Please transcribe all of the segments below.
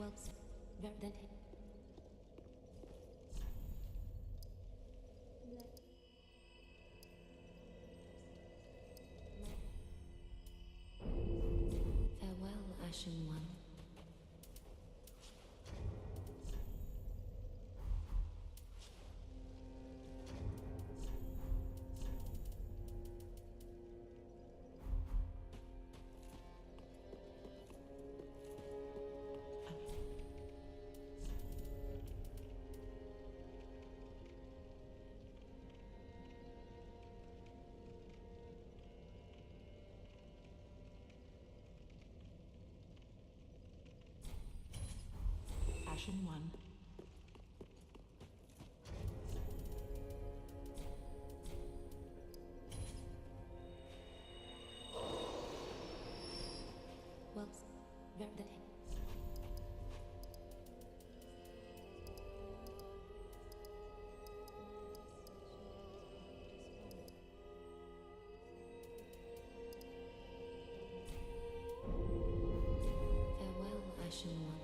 Well, then. Farewell, Ashen One. Ashen One. Well, then. Farewell, Ashen One.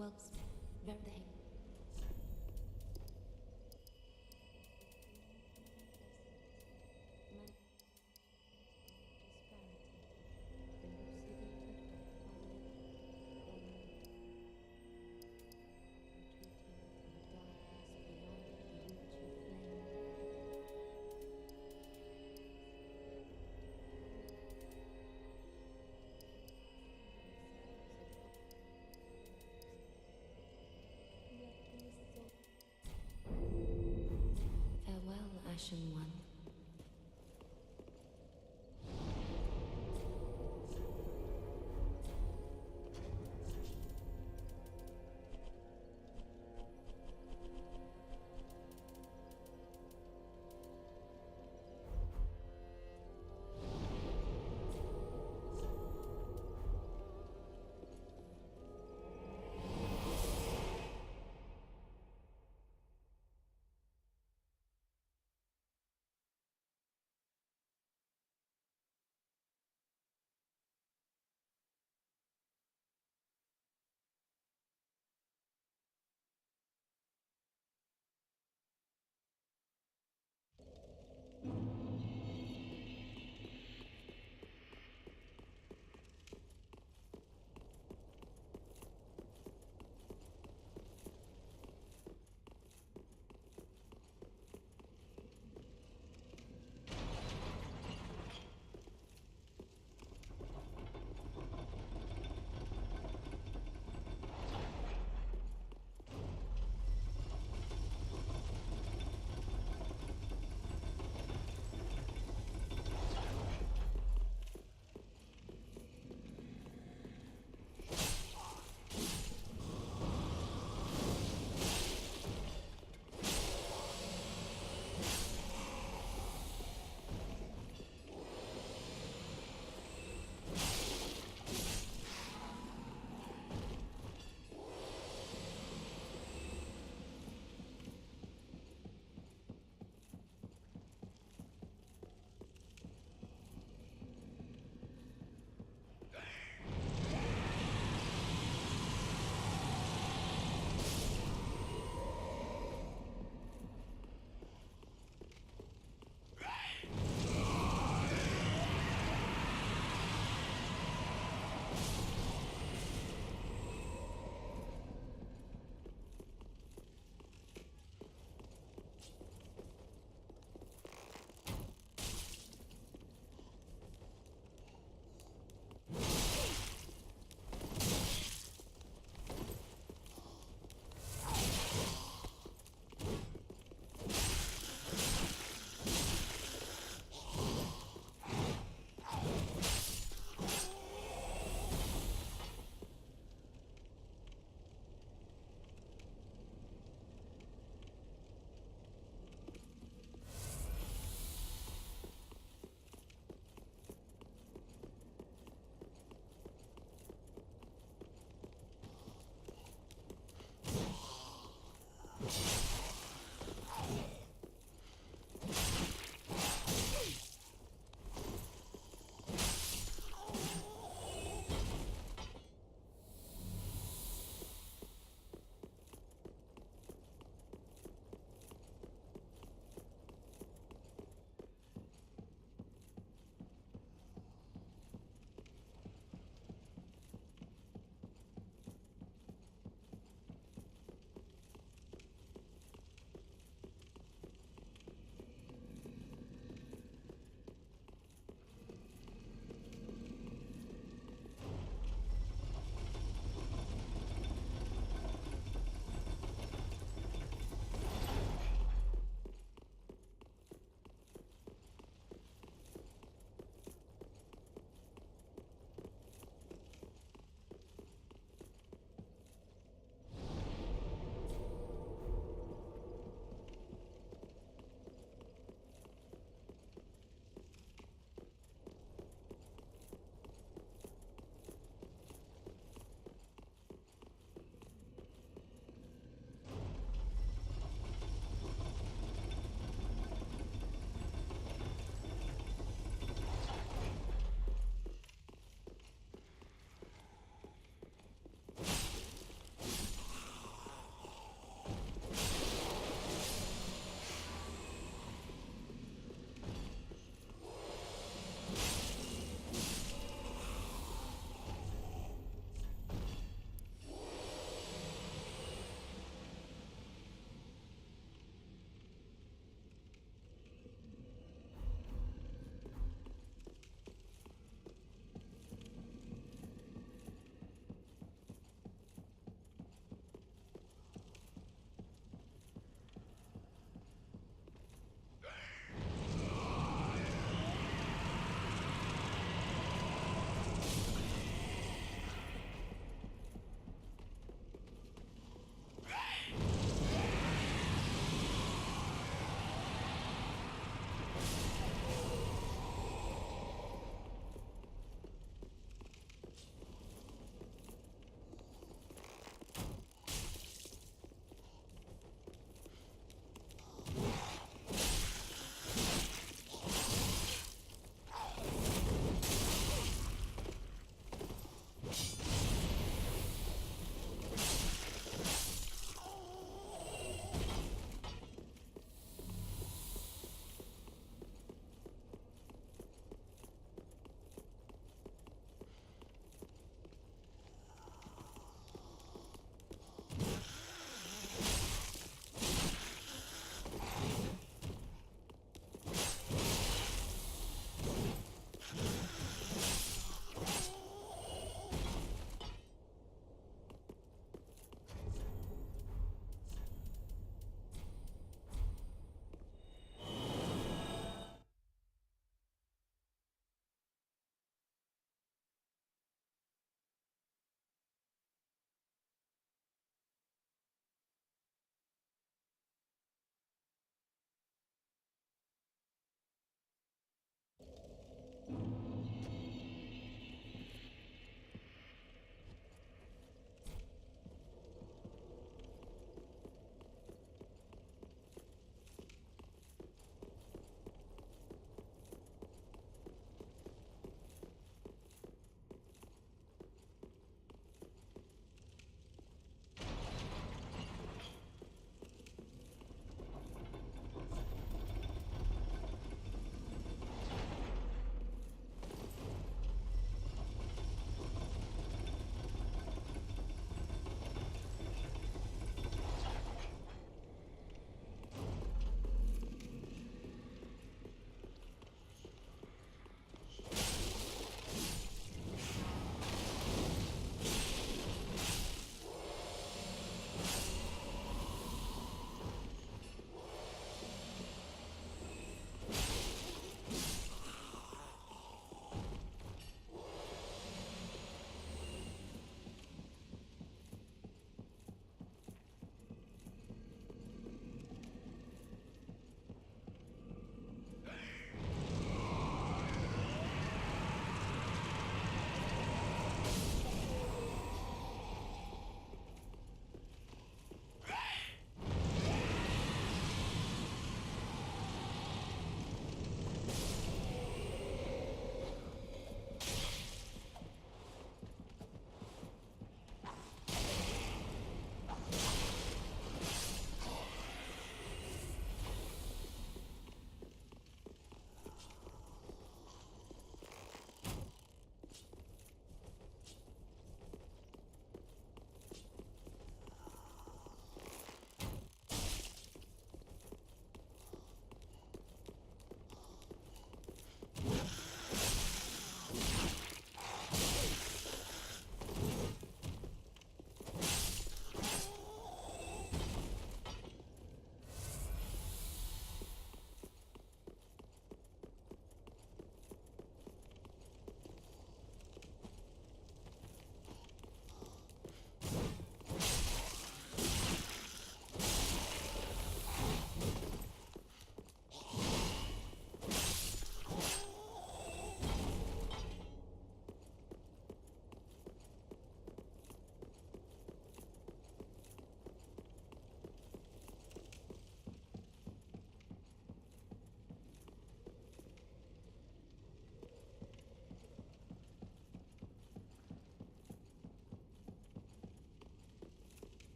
Well, very. Farewell, Ashen One.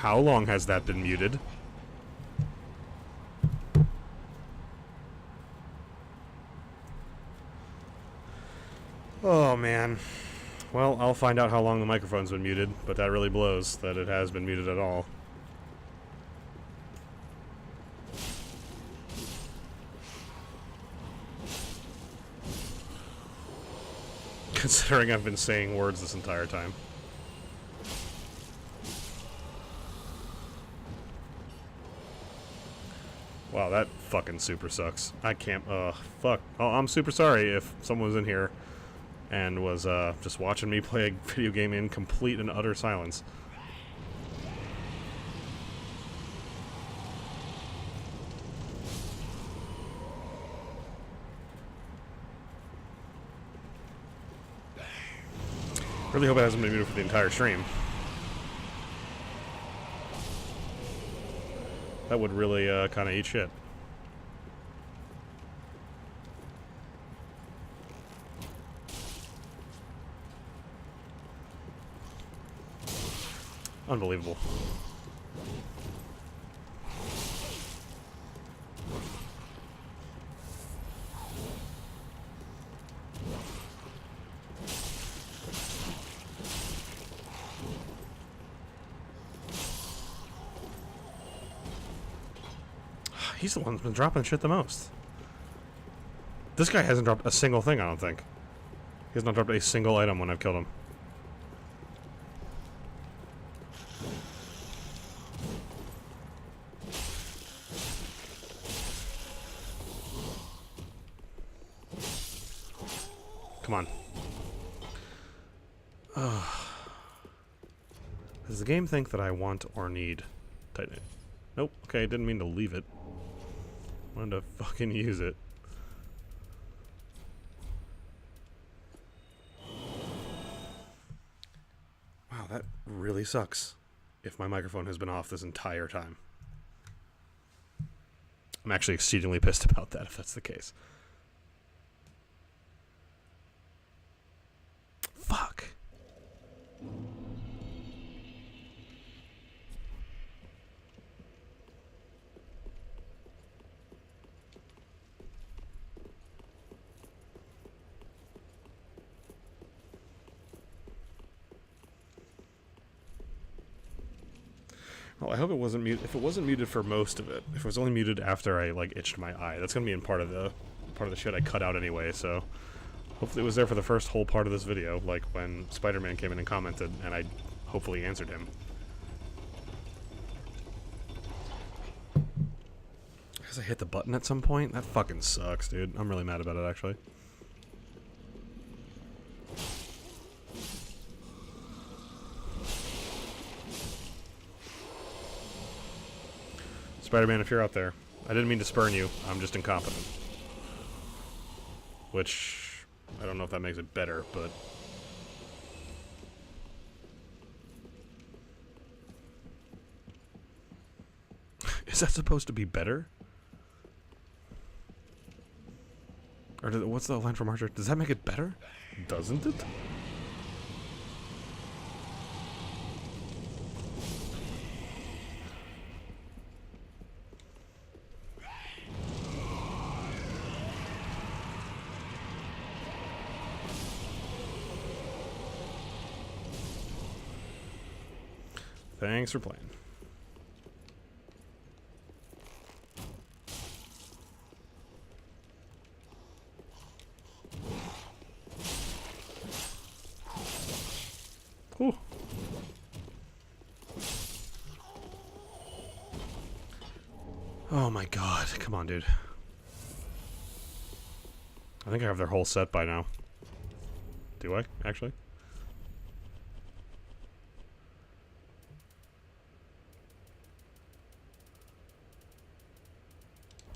how long has that been muted? Oh, man. Well, I'll find out how long the microphone's been muted, but that really blows that it has been muted at all. Considering I've been saying words this entire time. Wow, that fucking super sucks. I can't, fuck. Oh, I'm super sorry if someone was in here and was, just watching me play a video game in complete and utter silence. Really hope it hasn't been muted for the entire stream. That would really, kind of eat shit. Unbelievable. He's the one that's been dropping shit the most. This guy hasn't dropped a single thing, I don't think. He has not dropped a single item when I've killed him. Come on. Does the game think that I want or need Titanite? Nope. Okay, didn't mean to leave it. Wanted to fucking use it. Wow, that really sucks. If my microphone has been off this entire time. I'm actually exceedingly pissed about that, if that's the case. Fuck. Well, I hope it wasn't muted. If it wasn't muted for most of it, if it was only muted after I like itched my eye, that's gonna be in part of the shit I cut out anyway. So hopefully it was there for the first whole part of this video, like when Spider-Man came in and commented, and I hopefully answered him. Because I hit the button at some point. That fucking sucks, dude. I'm really mad about it, actually. Spider-Man, if you're out there, I didn't mean to spurn you. I'm just incompetent. Which, I don't know if that makes it better, but... Is that supposed to be better? Or what's the line from Archer? Does that make it better? Doesn't it? Thanks for playing. Ooh. Oh my god, come on, dude. I think I have their whole set by now. Do I, actually?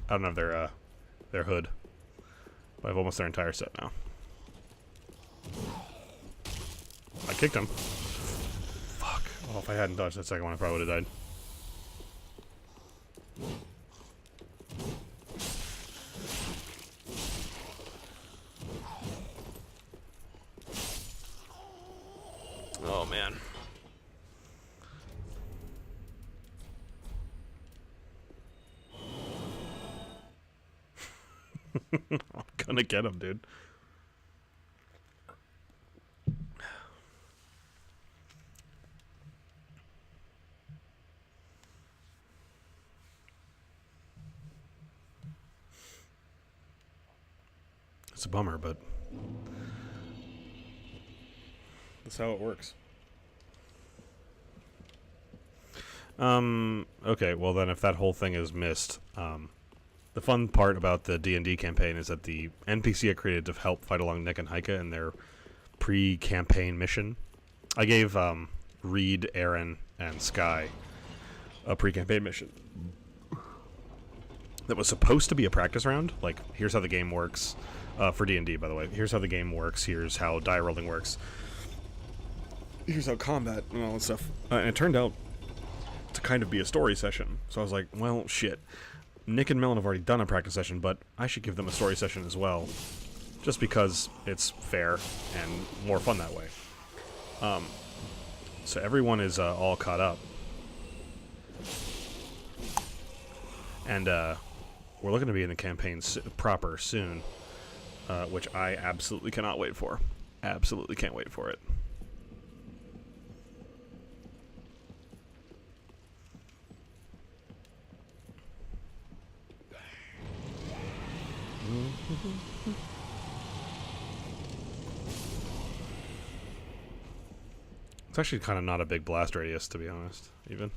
I don't have their hood. But I have almost their entire set now. I kicked him. Fuck. Oh, if I hadn't dodged that second one, I probably would have died. Oh, man. I'm gonna get him, dude. It's a bummer, but that's how it works. Okay, well then if that whole thing is missed, the fun part about the D&D campaign is that the NPC I created to help fight along Nick and Heike in their pre-campaign mission. I gave Reed, Aaron, and Sky a pre-campaign mission that was supposed to be a practice round. Like, here's how the game works. For D&D, by the way. Here's how the game works. Here's how die rolling works. Here's how combat and all that stuff. And it turned out to kind of be a story session. So I was like, well, shit. Nick and Millen have already done a practice session, but I should give them a story session as well. Just because it's fair and more fun that way. So everyone is all caught up. And we're looking to be in the campaign proper soon. Which I absolutely cannot wait for. Absolutely can't wait for it. It's actually kind of not a big blast radius, to be honest, even.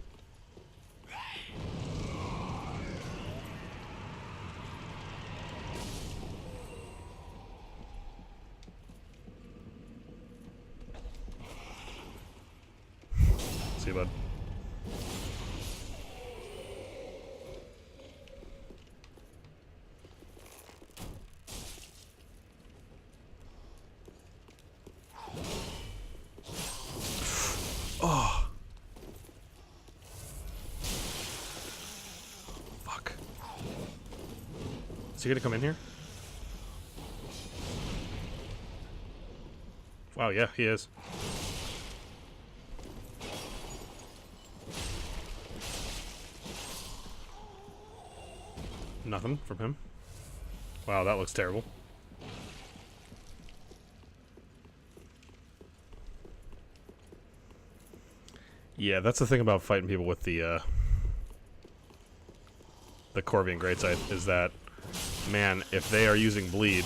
See you, bud. Oh. Fuck. Is he gonna come in here? Wow, yeah, he is. Nothing from him. Wow, that looks terrible. Yeah, that's the thing about fighting people with the Corvian Greatsight, is that, man, if they are using bleed,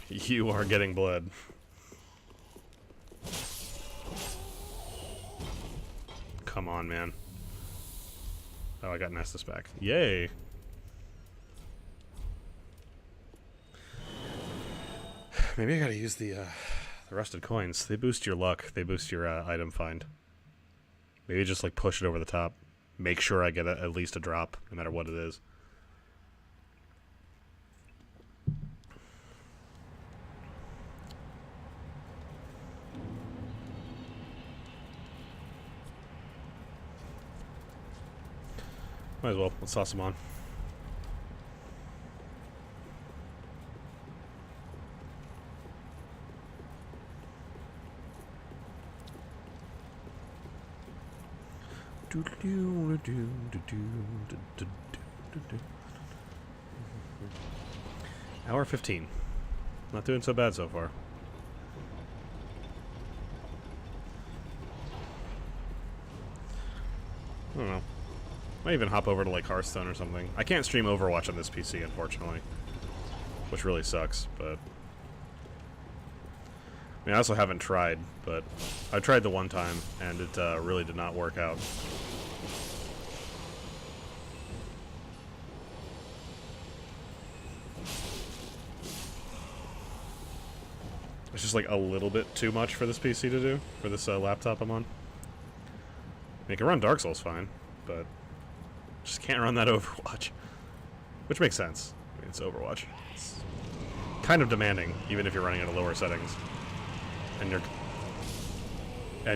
you are getting bled. Come on, man. Oh, I got Nestus back. Yay! Maybe I gotta use the rusted coins. They boost your luck. They boost your item find. Maybe just like push it over the top. Make sure I get at least a drop, no matter what it is. Might as well. Let's toss them on. Hour 15. Not doing so bad so far. I don't know. Might even hop over to like Hearthstone or something. I can't stream Overwatch on this PC, unfortunately, which really sucks, but I mean, I also haven't tried, but I tried the one time, and it really did not work out. It's just like a little bit too much for this PC to do, for this laptop I'm on. I mean, it can run Dark Souls fine, but just can't run that Overwatch. Which makes sense. I mean, it's Overwatch. It's kind of demanding, even if you're running at lower settings. And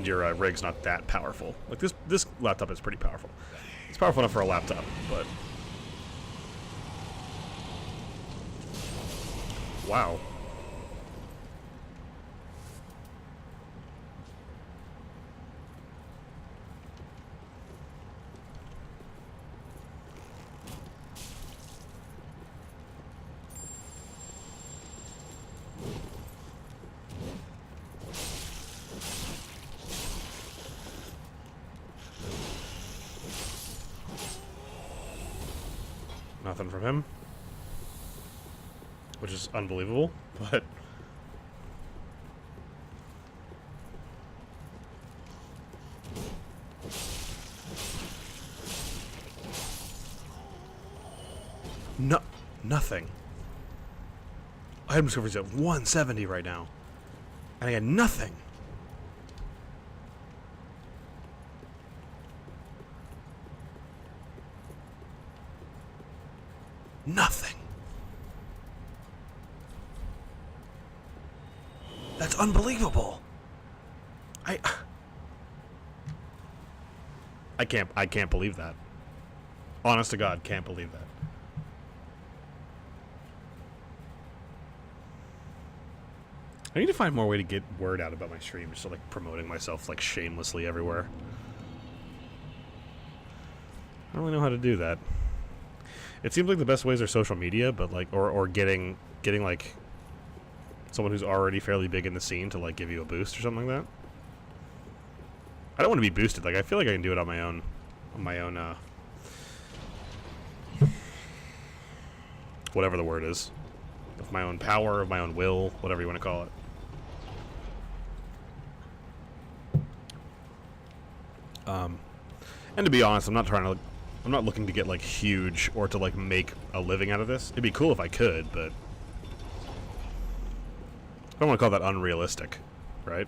your rig's not that powerful. Like this laptop is pretty powerful. It's powerful enough for a laptop, but wow. Nothing from him. Which is unbelievable, but... No, nothing. Item discovery's at 170 right now. And I got nothing. Nothing. That's unbelievable. I can't believe that. Honest to God, can't believe that. I need to find more way to get word out about my stream, just so, like, promoting myself, like, shamelessly everywhere. I don't really know how to do that. It seems like the best ways are social media, but, like, or getting, like, someone who's already fairly big in the scene to, like, give you a boost or something like that. I don't want to be boosted. Like, I feel like I can do it on my own, whatever the word is. Of my own power, of my own will, whatever you want to call it. And to be honest, I'm not looking to get, like, huge or to, like, make a living out of this. It'd be cool if I could, but I don't want to call that unrealistic, right?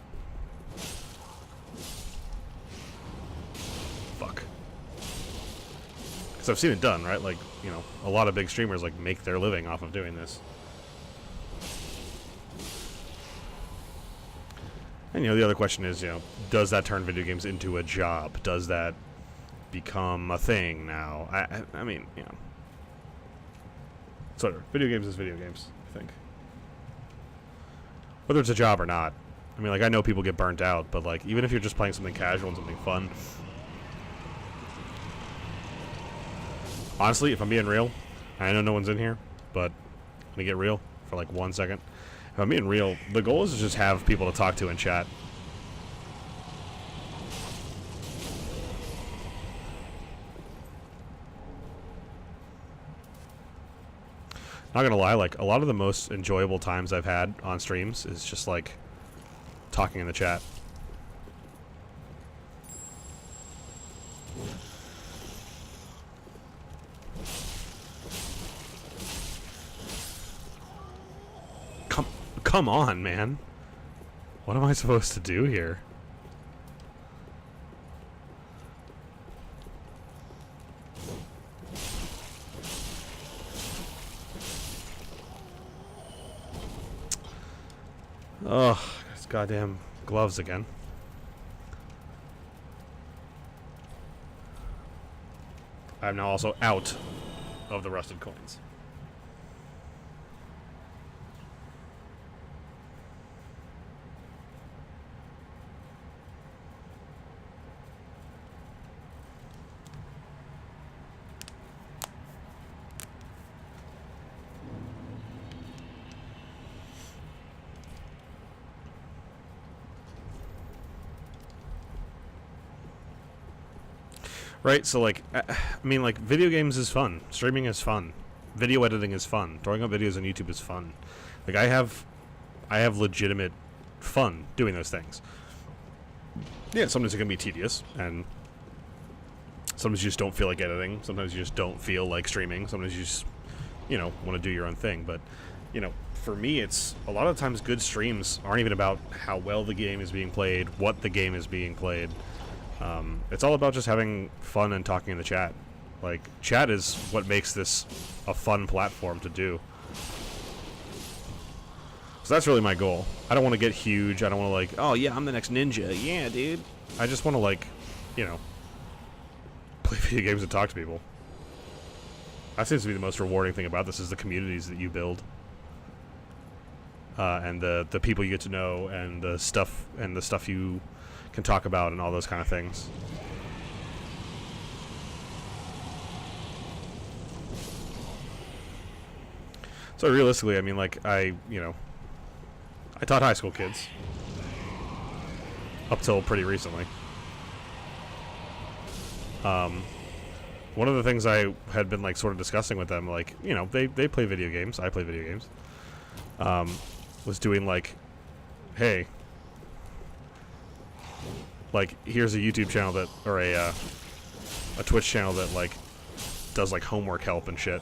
Fuck. Because I've seen it done, right? Like, you know, a lot of big streamers, like, make their living off of doing this. And, you know, the other question is, you know, does that turn video games into a job? Does that become a thing now? I mean, you know. Sort of. Video games is video games, I think. Whether it's a job or not. I mean, like, I know people get burnt out, but, like, even if you're just playing something casual and something fun. Honestly, if I'm being real, I know no one's in here, but let me get real for, like, 1 second. If I'm being real, the goal is to just have people to talk to in chat. Not gonna lie, like, a lot of the most enjoyable times I've had on streams is just, like, talking in the chat. Come on, man. What am I supposed to do here? Ugh, these goddamn gloves again. I'm now also out of the rusted coins. Right, so, like, I mean, like, video games is fun. Streaming is fun. Video editing is fun. Throwing up videos on YouTube is fun. Like, I have legitimate fun doing those things. Yeah, sometimes it can be tedious, and sometimes you just don't feel like editing. Sometimes you just don't feel like streaming. Sometimes you just, you know, want to do your own thing. But, you know, for me, it's a lot of times good streams aren't even about how well the game is being played, what the game is being played. It's all about just having fun and talking in the chat. Like, chat is what makes this a fun platform to do. So that's really my goal. I don't want to get huge. I don't want to, like, oh yeah, I'm the next ninja. Yeah, dude. I just want to, like, you know, play video games and talk to people. That seems to be the most rewarding thing about this, is the communities that you build. And the people you get to know, and the stuff you can talk about, and all those kind of things. So realistically, I mean, like, I taught high school kids up till pretty recently. one of the things I had been like sort of discussing with them, like, you know, they play video games, I play video games, was doing like, hey, like, here's a YouTube channel that, or a Twitch channel that like does like homework help and shit.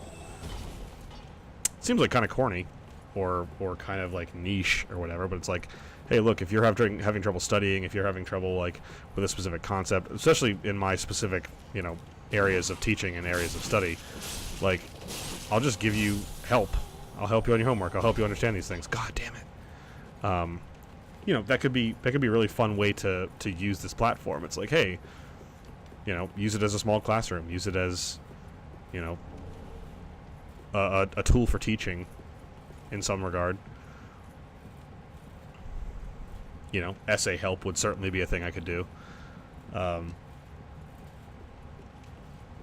Seems like kind of corny, or kind of like niche or whatever, but it's like, hey, look, if you're having trouble studying, if you're having trouble like with a specific concept, especially in my specific, you know, areas of teaching and areas of study, like, I'll just give you help. I'll help you on your homework. I'll help you understand these things. God damn it. You know, that could be a really fun way to use this platform. It's like, hey, you know, use it as a small classroom. Use it as, you know, a tool for teaching in some regard. You know, essay help would certainly be a thing I could do. And,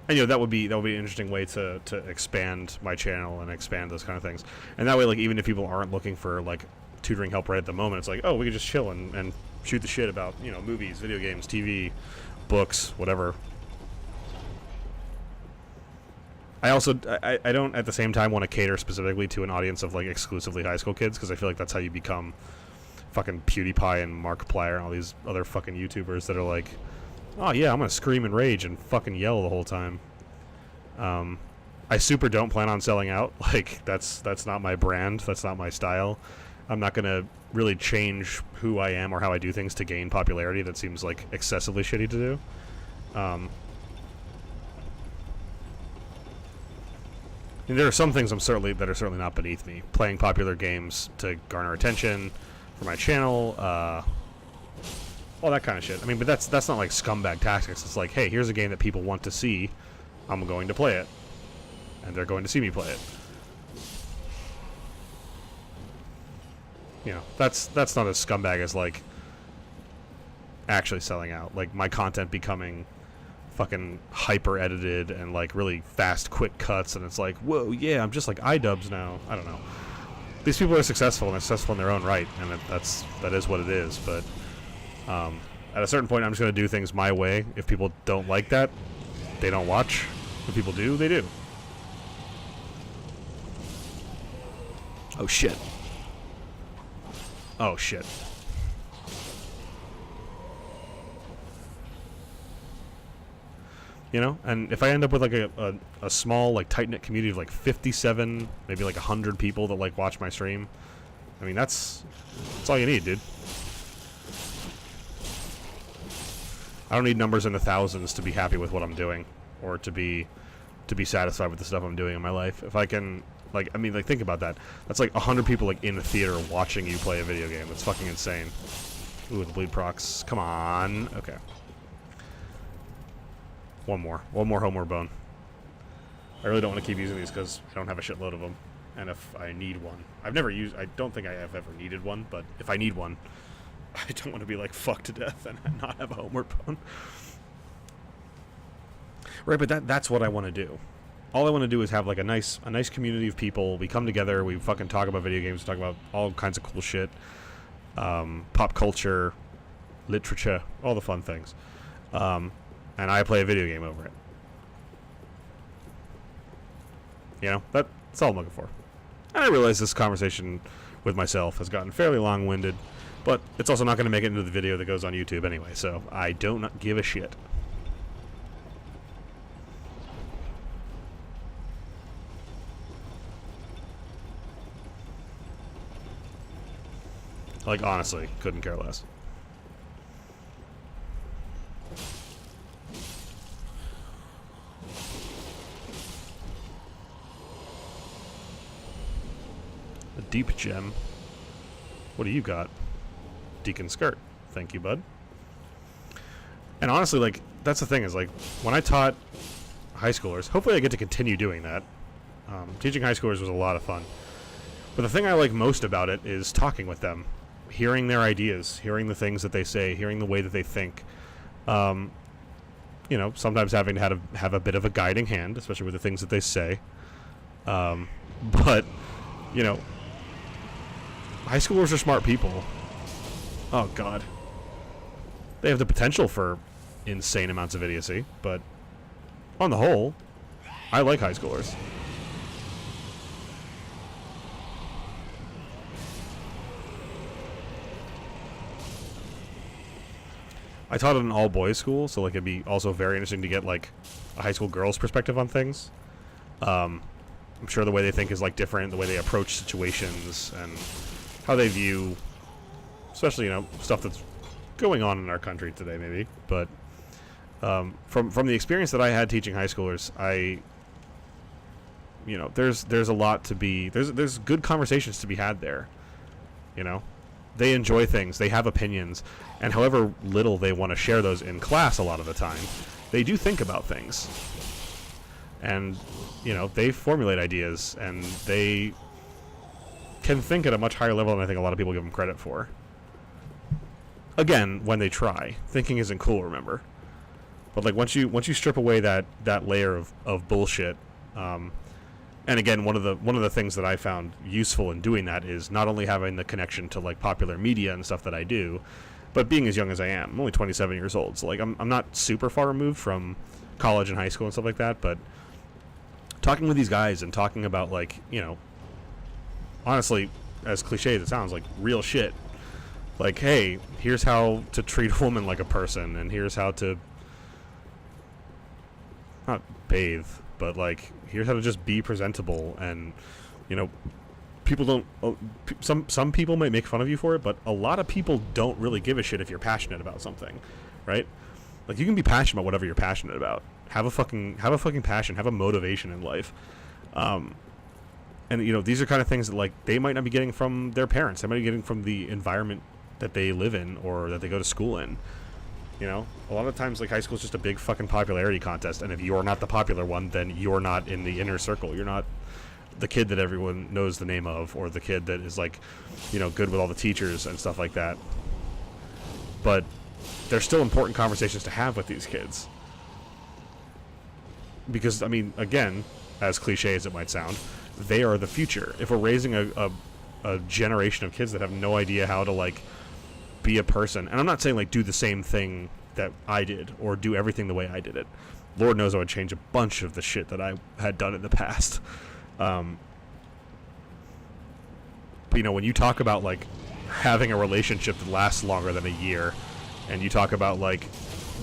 you know, that would be an interesting way to expand my channel and expand those kind of things. And that way, like, even if people aren't looking for, like, tutoring help right at the moment, it's like, oh, we could just chill and shoot the shit about, you know, movies, video games, TV, books, whatever. I also, I don't at the same time want to cater specifically to an audience of, like, exclusively high school kids, because I feel like that's how you become fucking PewDiePie and Markiplier and all these other fucking YouTubers that are like, oh yeah, I'm gonna scream and rage and fucking yell the whole time. I super don't plan on selling out. Like, that's not my brand. That's not my style. I'm not gonna really change who I am or how I do things to gain popularity. That seems like excessively shitty to do. And there are some things that are certainly not beneath me. Playing popular games to garner attention for my channel, all that kind of shit. I mean, but that's not like scumbag tactics. It's like, hey, here's a game that people want to see. I'm going to play it, and they're going to see me play it. You know, that's not as scumbag as like actually selling out. Like, my content becoming fucking hyper edited and like really fast, quick cuts, and it's like, whoa, yeah, I'm just like iDubbbz now. I don't know. These people are successful and successful in their own right, and that is what it is. But at a certain point, I'm just going to do things my way. If people don't like that, they don't watch. If people do, they do. Oh shit. Oh shit. You know, and if I end up with like a small, like, tight-knit community of like 57, maybe like 100 people that like watch my stream, I mean, that's all you need, dude. I don't need numbers in the thousands to be happy with what I'm doing, or to be satisfied with the stuff I'm doing in my life. If I can, like, I mean, like, think about that. That's like 100 people like in the theater watching you play a video game. That's fucking insane. Ooh, the bleed procs. Come on. Okay. One more homeward bone. I really don't want to keep using these because I don't have a shitload of them. And if I need one, I don't think I have ever needed one, but if I need one, I don't want to be like fucked to death and not have a homeward bone. Right, but that's what I want to do. All I want to do is have like a nice community of people. We come together, we fucking talk about video games, talk about all kinds of cool shit, pop culture, literature, all the fun things. And I play a video game over it. You know, that's all I'm looking for. And I realize this conversation with myself has gotten fairly long-winded, but it's also not going to make it into the video that goes on YouTube anyway, so I don't give a shit. Like, honestly, couldn't care less. A deep gem. What do you got? Deacon skirt. Thank you, bud. And honestly, like, that's the thing, is like, when I taught high schoolers, hopefully I get to continue doing that. Teaching high schoolers was a lot of fun. But the thing I like most about it is talking with them, hearing their ideas, hearing the things that they say, hearing the way that they think. You know, sometimes having to have a bit of a guiding hand, especially with the things that they say. But, you know, high schoolers are smart people. Oh, God. They have the potential for insane amounts of idiocy, but on the whole, I like high schoolers. I taught at an all-boys school, so like it'd be also very interesting to get like a high school girl's perspective on things. I'm sure the way they think is like different, the way they approach situations and how they view, especially, you know, stuff that's going on in our country today, maybe. But from the experience that I had teaching high schoolers, you know, there's a lot to be, there's good conversations to be had there. You know, they enjoy things, they have opinions, and however little they want to share those in class a lot of the time, they do think about things. And, you know, they formulate ideas, and they can think at a much higher level than I think a lot of people give them credit for. Again, when they try. Thinking isn't cool, remember. But like once you strip away that layer of bullshit, and again, one of the things that I found useful in doing that is not only having the connection to like popular media and stuff that I do, but being as young as I am. I'm only 27 years old, so like I'm not super far removed from college and high school and stuff like that, but talking with these guys and talking about, like, you know, honestly, as cliche as it sounds, like real shit. Like, hey, here's how to treat a woman like a person, and here's how to not bathe, but like here's how to just be presentable. And, you know, people don't some people might make fun of you for it, but a lot of people don't really give a shit if you're passionate about something, right? Like, you can be passionate about whatever you're passionate about. Have a fucking passion, have a motivation in life. And, you know, these are kind of things that, like, they might not be getting from their parents. They might be getting from the environment that they live in or that they go to school in. You know, a lot of times, like, high school is just a big fucking popularity contest, and if you're not the popular one, then you're not in the inner circle. You're not the kid that everyone knows the name of, or the kid that is, like, you know, good with all the teachers and stuff like that. But there's still important conversations to have with these kids. Because, I mean, again, as cliche as it might sound, they are the future. If we're raising a generation of kids that have no idea how to, like, be a person, and I'm not saying, like, do the same thing that I did or do everything the way I did it. Lord knows I would change a bunch of the shit that I had done in the past. But, you know, when you talk about, like, having a relationship that lasts longer than a year, and you talk about, like,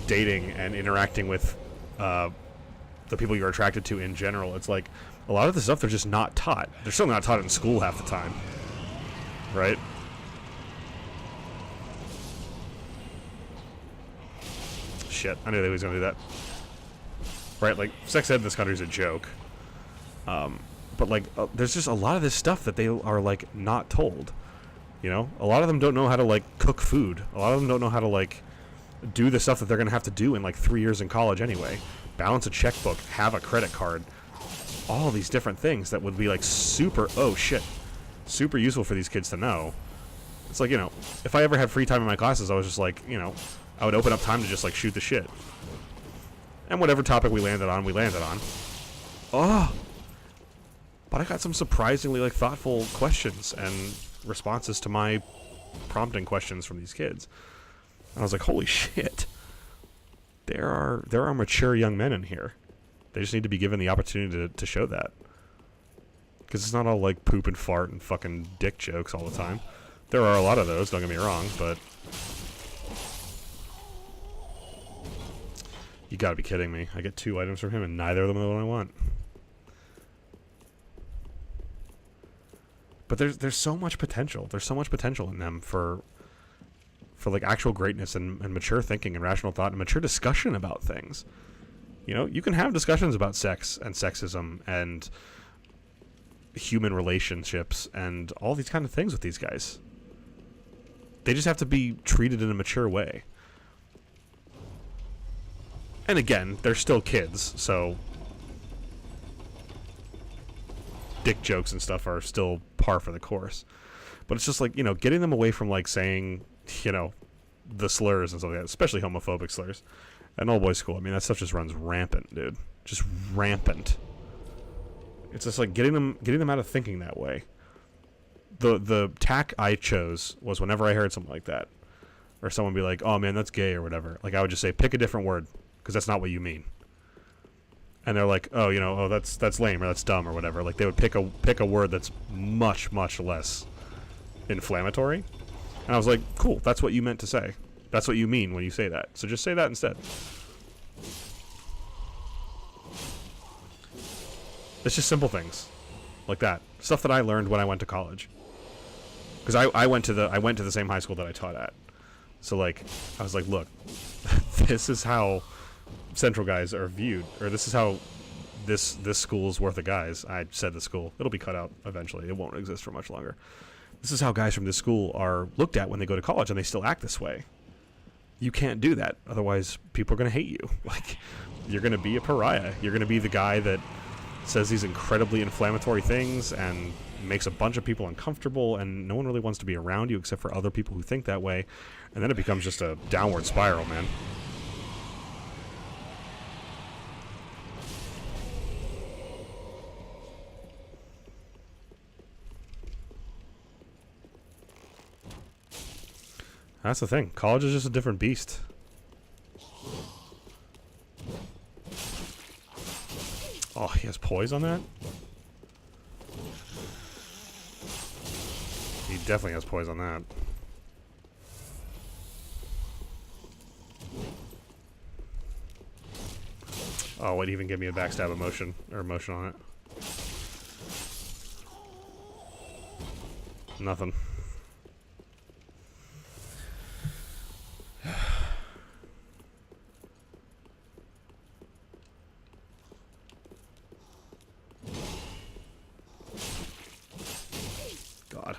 dating and interacting with the people you're attracted to in general, it's like a lot of the stuff they're just not taught. They're still not taught in school half the time, right? Shit, I knew they was gonna do that. Right, like, sex ed in this country is a joke. But, like, there's just a lot of this stuff that they are, like, not told. You know? A lot of them don't know how to, like, cook food. A lot of them don't know how to, like, do the stuff that they're gonna have to do in, like, 3 years in college anyway. Balance a checkbook, have a credit card. All these different things that would be, like, super useful for these kids to know. It's like, you know, if I ever had free time in my classes, I was just like, you know, I would open up time to just, like, shoot the shit. And whatever topic we landed on, we landed on. Oh! But I got some surprisingly, like, thoughtful questions and responses to my prompting questions from these kids. And I was like, holy shit. There are mature young men in here. They just need to be given the opportunity to show that. Because it's not all, like, poop and fart and fucking dick jokes all the time. There are a lot of those, don't get me wrong, but you gotta be kidding me. I get 2 items from him and neither of them are the one I want. But there's so much potential. There's so much potential in them for like actual greatness and mature thinking and rational thought and mature discussion about things. You know, you can have discussions about sex and sexism and human relationships and all these kind of things with these guys. They just have to be treated in a mature way. And again, they're still kids, so dick jokes and stuff are still par for the course. But it's just like, you know, getting them away from, like, saying, you know, the slurs and stuff like that, especially homophobic slurs. At an all-boys school, I mean, that stuff just runs rampant, dude. Just rampant. It's just like getting them out of thinking that way. The tack I chose was whenever I heard something like that, or someone be like, oh man, that's gay or whatever, like, I would just say, pick a different word, because that's not what you mean. and they're like, oh, you know, oh, that's lame or that's dumb or whatever. Like they would pick a word that's much less inflammatory, and I was like, cool, that's what you meant to say. That's what you mean when you say that. So just say that instead. It's just simple things like that, stuff that I learned when I went to college. Because I went to the same high school that I taught at. So like I was like, look, this is how Central guys are viewed, or this is how this school's worth of guys. I said the school. It'll be cut out eventually. It won't exist for much longer. This is how guys from this school are looked at when they go to college, and they still act this way. You can't do that. Otherwise, people are going to hate you. Like, you're going to be a pariah. You're going to be the guy that says these incredibly inflammatory things and makes a bunch of people uncomfortable, and no one really wants to be around you except for other people who think that way. And then it becomes just a downward spiral, man. That's the thing. College is just a different beast. Oh, he has poise on that? He definitely has poise on that. Oh, it even give me a backstab emotion on it. Nothing. God.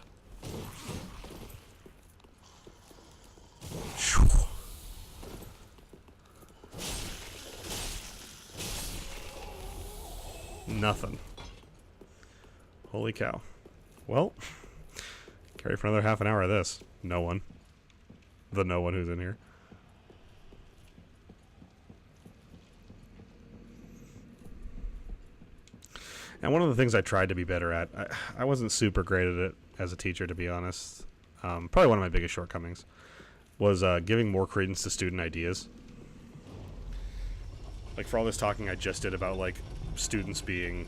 Nothing. Holy cow. Well, carry for another half an hour of this. No one. The no one who's in here. And one of the things I tried to be better at, I wasn't super great at it as a teacher, to be honest. Probably one of my biggest shortcomings was giving more credence to student ideas. Like, for all this talking I just did about, like, students being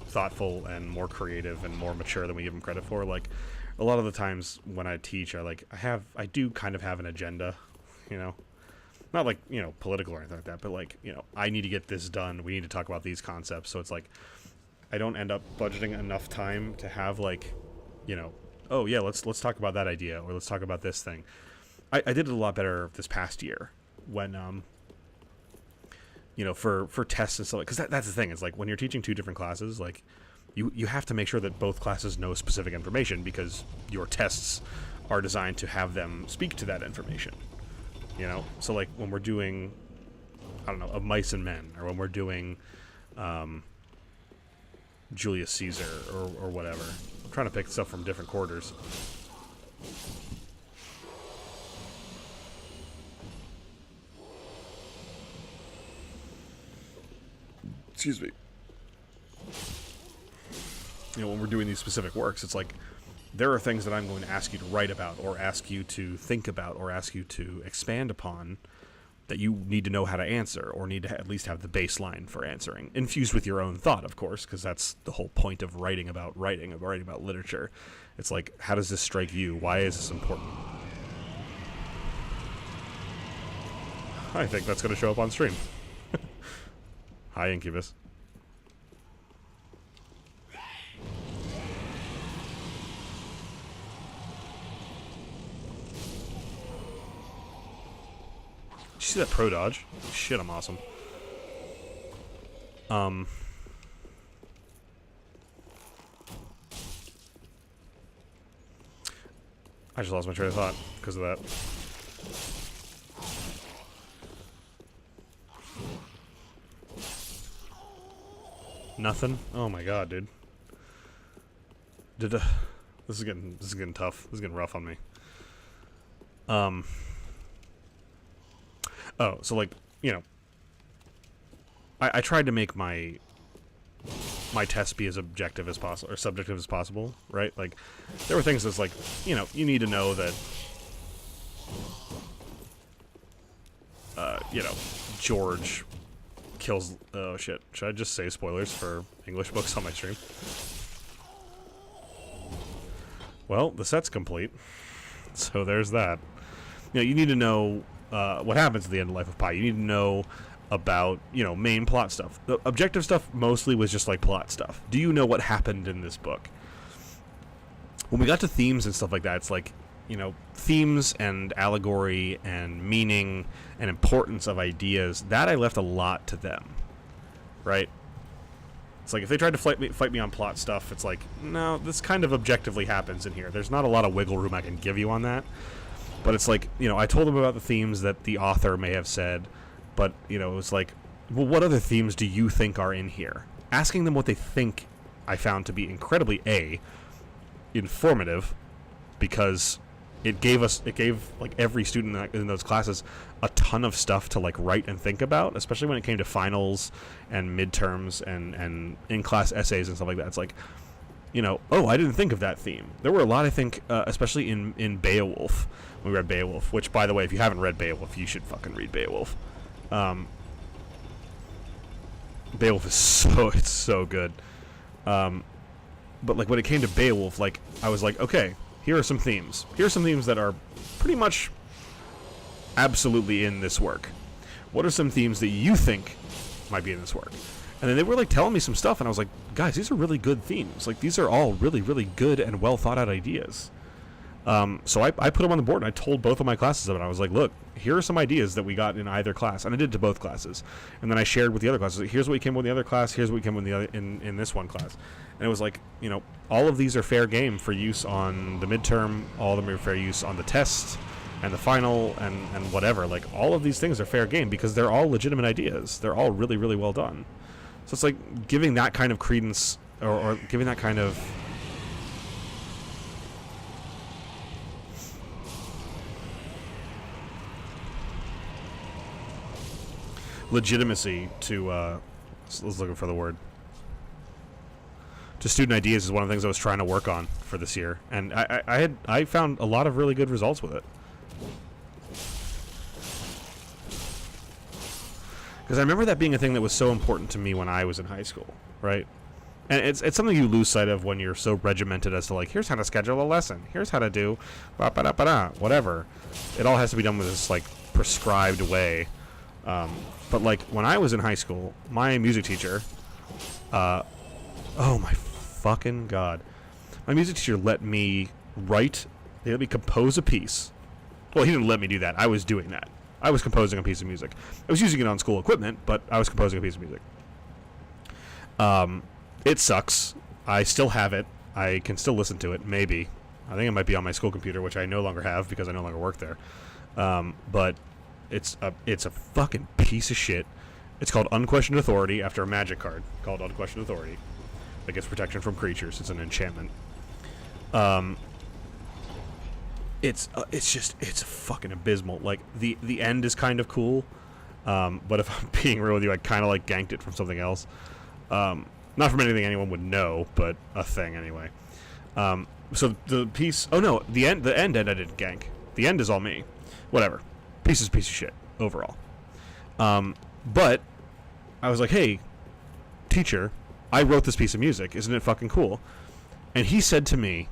thoughtful and more creative and more mature than we give them credit for, like, a lot of the times when I teach, I do kind of have an agenda, you know? Not like, you know, political or anything like that, but like, you know, I need to get this done. We need to talk about these concepts. So it's like, I don't end up budgeting enough time to have, like, you know, oh yeah, let's talk about that idea, or let's talk about this thing. I did it a lot better this past year when, you know, for tests and stuff, because that's the thing, is like when you're teaching two different classes, like you have to make sure that both classes know specific information, because your tests are designed to have them speak to that information, you know? So like when we're doing, I don't know, of Mice and Men, or when we're doing Julius Caesar or whatever. I'm trying to pick stuff from different quarters. Excuse me. You know, when we're doing these specific works, it's like there are things that I'm going to ask you to write about, or ask you to think about, or ask you to expand upon, that you need to know how to answer, or need to at least have the baseline for answering, infused with your own thought, of course, because that's the whole point of writing about literature. It's like, how does this strike you? Why is this important? I think that's going to show up on stream. Hi, Incubus. Did you see that pro dodge? Shit, I'm awesome. I just lost my train of thought because of that. Nothing? Oh my god, dude. This is getting tough. This is getting rough on me. Oh, so like, you know, I tried to make my test be as objective as possible, or subjective as possible, right? Like, there were things that's like, you know, you need to know that, you know, George kills... Oh, shit. Should I just say spoilers for English books on my stream? Well, the set's complete. So there's that. You know, you need to know what happens at the end of Life of Pi. You need to know about, you know, main plot stuff. The objective stuff mostly was just, like, plot stuff. Do you know what happened in this book? When we got to themes and stuff like that, it's like, you know, themes and allegory and meaning and importance of ideas, that I left a lot to them, right? It's like if they tried to fight me on plot stuff, it's like, no, this kind of objectively happens in here. There's not a lot of wiggle room I can give you on that. But it's like, you know, I told them about the themes that the author may have said, but, you know, it was like, well, what other themes do you think are in here? Asking them what they think I found to be incredibly, informative, because it gave like every student in those classes a ton of stuff to like write and think about, especially when it came to finals and midterms and in-class essays and stuff like that. It's like, you know, oh, I didn't think of that theme. There were a lot, I think, especially in Beowulf, when we read Beowulf, which, by the way, if you haven't read Beowulf, you should fucking read Beowulf. Beowulf is it's so good. But like when it came to Beowulf, like I was like, okay, here are some themes. Here are some themes that are pretty much absolutely in this work. What are some themes that you think might be in this work? And then they were like telling me some stuff, and I was like, guys, these are really good themes. Like these are all really, really good and well thought out ideas. So I put them on the board, and I told both of my classes of it. I was like, look, here are some ideas that we got in either class, and I did to both classes. And then I shared with the other classes. Here's what we came with the other class. Here's what we came with the other in this one class. And it was like, you know, all of these are fair game for use on the midterm. All of them are fair use on the test and the final and whatever. Like all of these things are fair game because they're all legitimate ideas. They're all really, really well done. So it's like giving that kind of credence or giving that kind of legitimacy to I was looking for the word, to student ideas is one of the things I was trying to work on for this year, and I found a lot of really good results with it. Because I remember that being a thing that was so important to me when I was in high school, right? And it's something you lose sight of when you're so regimented as to like, here's how to schedule a lesson, here's how to do whatever. It all has to be done with this like prescribed way. But like when I was in high school, my music teacher, oh my fucking god, my music teacher let me they let me compose a piece. Well, he didn't let me do that. I was doing that. I was composing a piece of music. I was using it on school equipment, but I was composing a piece of music. It sucks. I still have it. I can still listen to it, maybe. I think it might be on my school computer, which I no longer have because I no longer work there. But it's a fucking piece of shit. It's called Unquestioned Authority, after a magic card called Unquestioned Authority that gets protection from creatures. It's an enchantment. It's fucking abysmal. Like the end is kind of cool, but if I'm being real with you, I kind of like ganked it from something else. Not from anything anyone would know, but a thing anyway. So the piece. Oh no, the end I didn't gank. The end is all me. Whatever. Piece of shit overall. But I was like, hey, teacher, I wrote this piece of music. Isn't it fucking cool? And he said to me,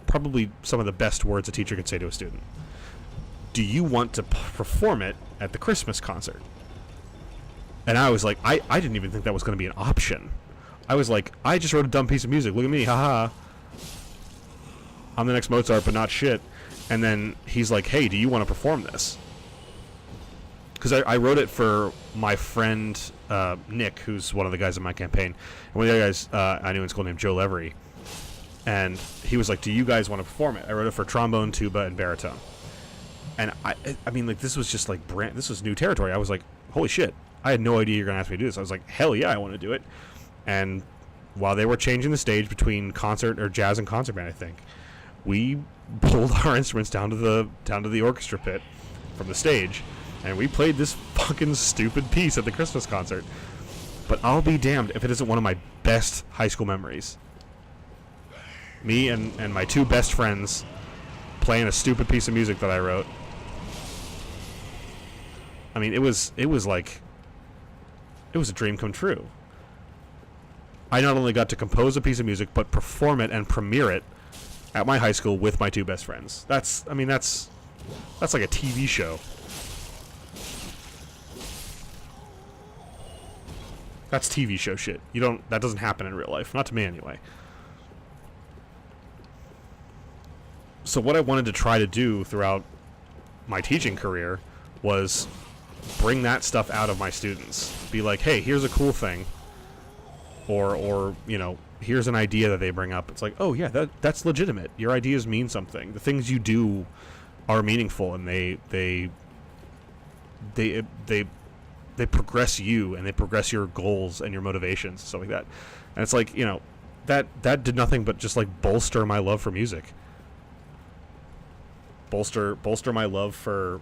probably some of the best words a teacher could say to a student: do you want to perform it at the Christmas concert? And I was like, I didn't even think that was going to be an option. I was like, I just wrote a dumb piece of music. Look at me, haha. I'm the next Mozart, but not shit. And then he's like, hey, do you want to perform this? Because I wrote it for my friend Nick, who's one of the guys in my campaign. And one of the other guys I knew in school named Joe Levery. And he was like, do you guys want to perform it? I wrote it for trombone, tuba, and baritone. And I mean, like, this was just like this was new territory. I was like, holy shit, I had no idea you're going to ask me to do this. I was like, hell yeah, I want to do it. And while they were changing the stage between concert or jazz and concert band, I think, we pulled our instruments down to the orchestra pit from the stage, and we played this fucking stupid piece at the Christmas concert. But I'll be damned if it isn't one of my best high school memories. Me and my two best friends playing a stupid piece of music that I wrote. I mean, it was It was a dream come true. I not only got to compose a piece of music, but perform it and premiere it at my high school with my two best friends. That's like a TV show. That's TV show shit. That doesn't happen in real life. Not to me anyway. So what I wanted to try to do throughout my teaching career was bring that stuff out of my students. Be like, hey, here's a cool thing. Or here's an idea that they bring up. It's like, oh yeah, that's legitimate. Your ideas mean something. The things you do are meaningful, and they progress you, and they progress your goals and your motivations, stuff like that. And it's like, that did nothing but just like bolster my love for music. Bolster my love for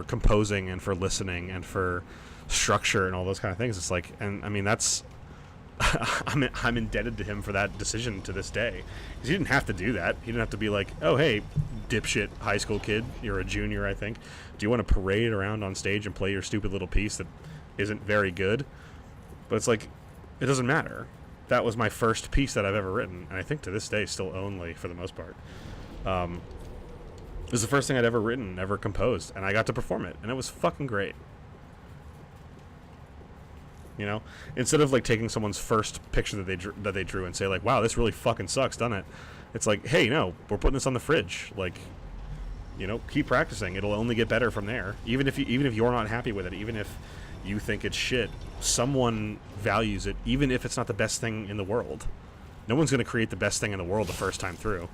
composing and for listening and for structure and all those kind of things. It's like, and I mean, that's I'm indebted to him for that decision to this day, because he didn't have to do that. He didn't have to be like, oh hey, dipshit high school kid, you're a junior, I think, do you want to parade around on stage and play your stupid little piece that isn't very good? But it's like, it doesn't matter. That was my first piece that I've ever written, and I think to this day still only for the most part. It was the first thing I'd ever written, ever composed, and I got to perform it, and it was fucking great. Instead of like taking someone's first picture that they drew and say like, wow, this really fucking sucks, doesn't it? It's like, hey, no, we're putting this on the fridge. Like, keep practicing. It'll only get better from there. Even if you're not happy with it, even if you think it's shit, someone values it, even if it's not the best thing in the world. No one's going to create the best thing in the world the first time through.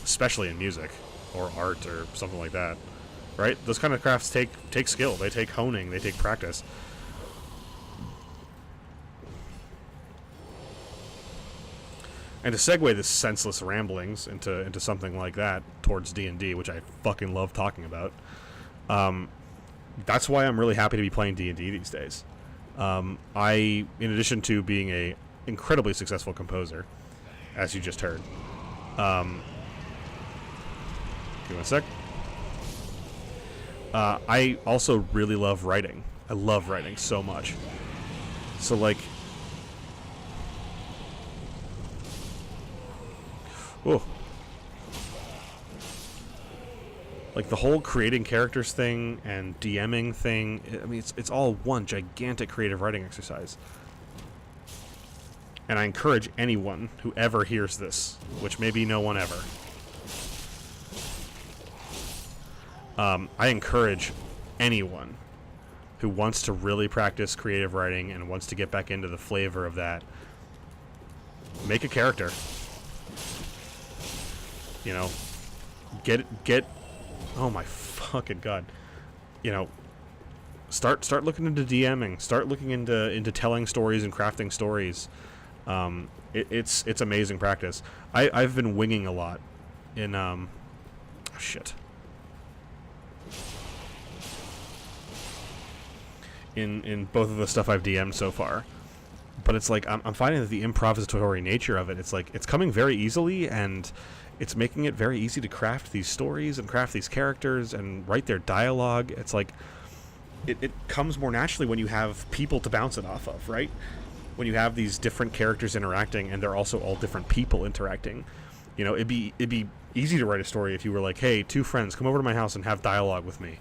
Especially in music or art or something like that. Right? Those kind of crafts take skill. They take honing. They take practice. And to segue this senseless ramblings into something like that towards D&D, which I fucking love talking about, that's why I'm really happy to be playing D&D these days. I, in addition to being a incredibly successful composer, as you just heard, give me a sec. I also really love writing. I love writing so much. So, like... Ooh. Like, the whole creating characters thing and DMing thing, I mean, it's all one gigantic creative writing exercise. And I encourage anyone who ever hears this, which may be no one ever... I encourage anyone who wants to really practice creative writing and wants to get back into the flavor of that, make a character. Get oh my fucking god. Start looking into DMing, start looking into telling stories and crafting stories. It's amazing practice. I've been winging a lot in oh shit. In both of the stuff I've DM'd so far. But it's like, I'm finding that the improvisatory nature of it, it's like, it's coming very easily, and it's making it very easy to craft these stories and craft these characters and write their dialogue. It's like, it comes more naturally when you have people to bounce it off of, right? When you have these different characters interacting, and they're also all different people interacting. It'd be easy to write a story if you were like, hey, two friends, come over to my house and have dialogue with me.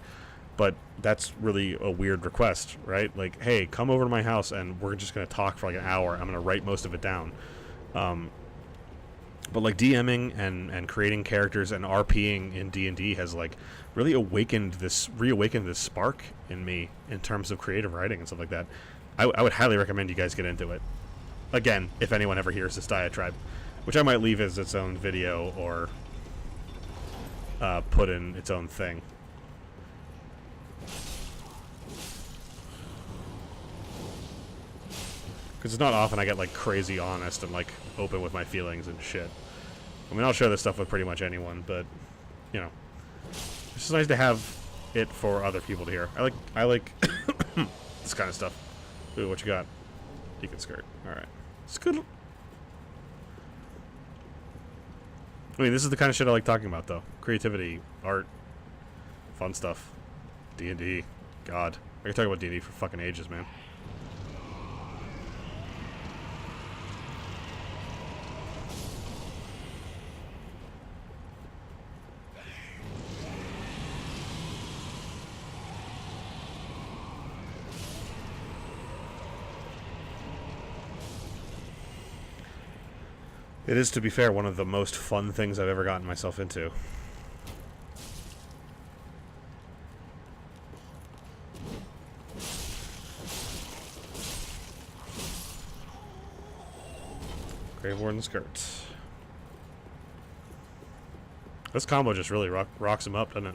But that's really a weird request, right? Like, hey, come over to my house and we're just going to talk for like an hour. I'm going to write most of it down. But like DMing and creating characters and RPing in D&D has like really reawakened this spark in me in terms of creative writing and stuff like that. I would highly recommend you guys get into it. Again, if anyone ever hears this diatribe, which I might leave as its own video or put in its own thing. Because it's not often I get, like, crazy honest and, like, open with my feelings and shit. I mean, I'll share this stuff with pretty much anyone, but, it's just nice to have it for other people to hear. I like this kind of stuff. Ooh, what you got? Deacon skirt. Alright. It's good. I mean, this is the kind of shit I like talking about, though. Creativity, art, fun stuff, D&D. God. I can talk about D&D for fucking ages, man. It is, to be fair, one of the most fun things I've ever gotten myself into. Gravewarden Skirt. This combo just really rocks him up, doesn't it?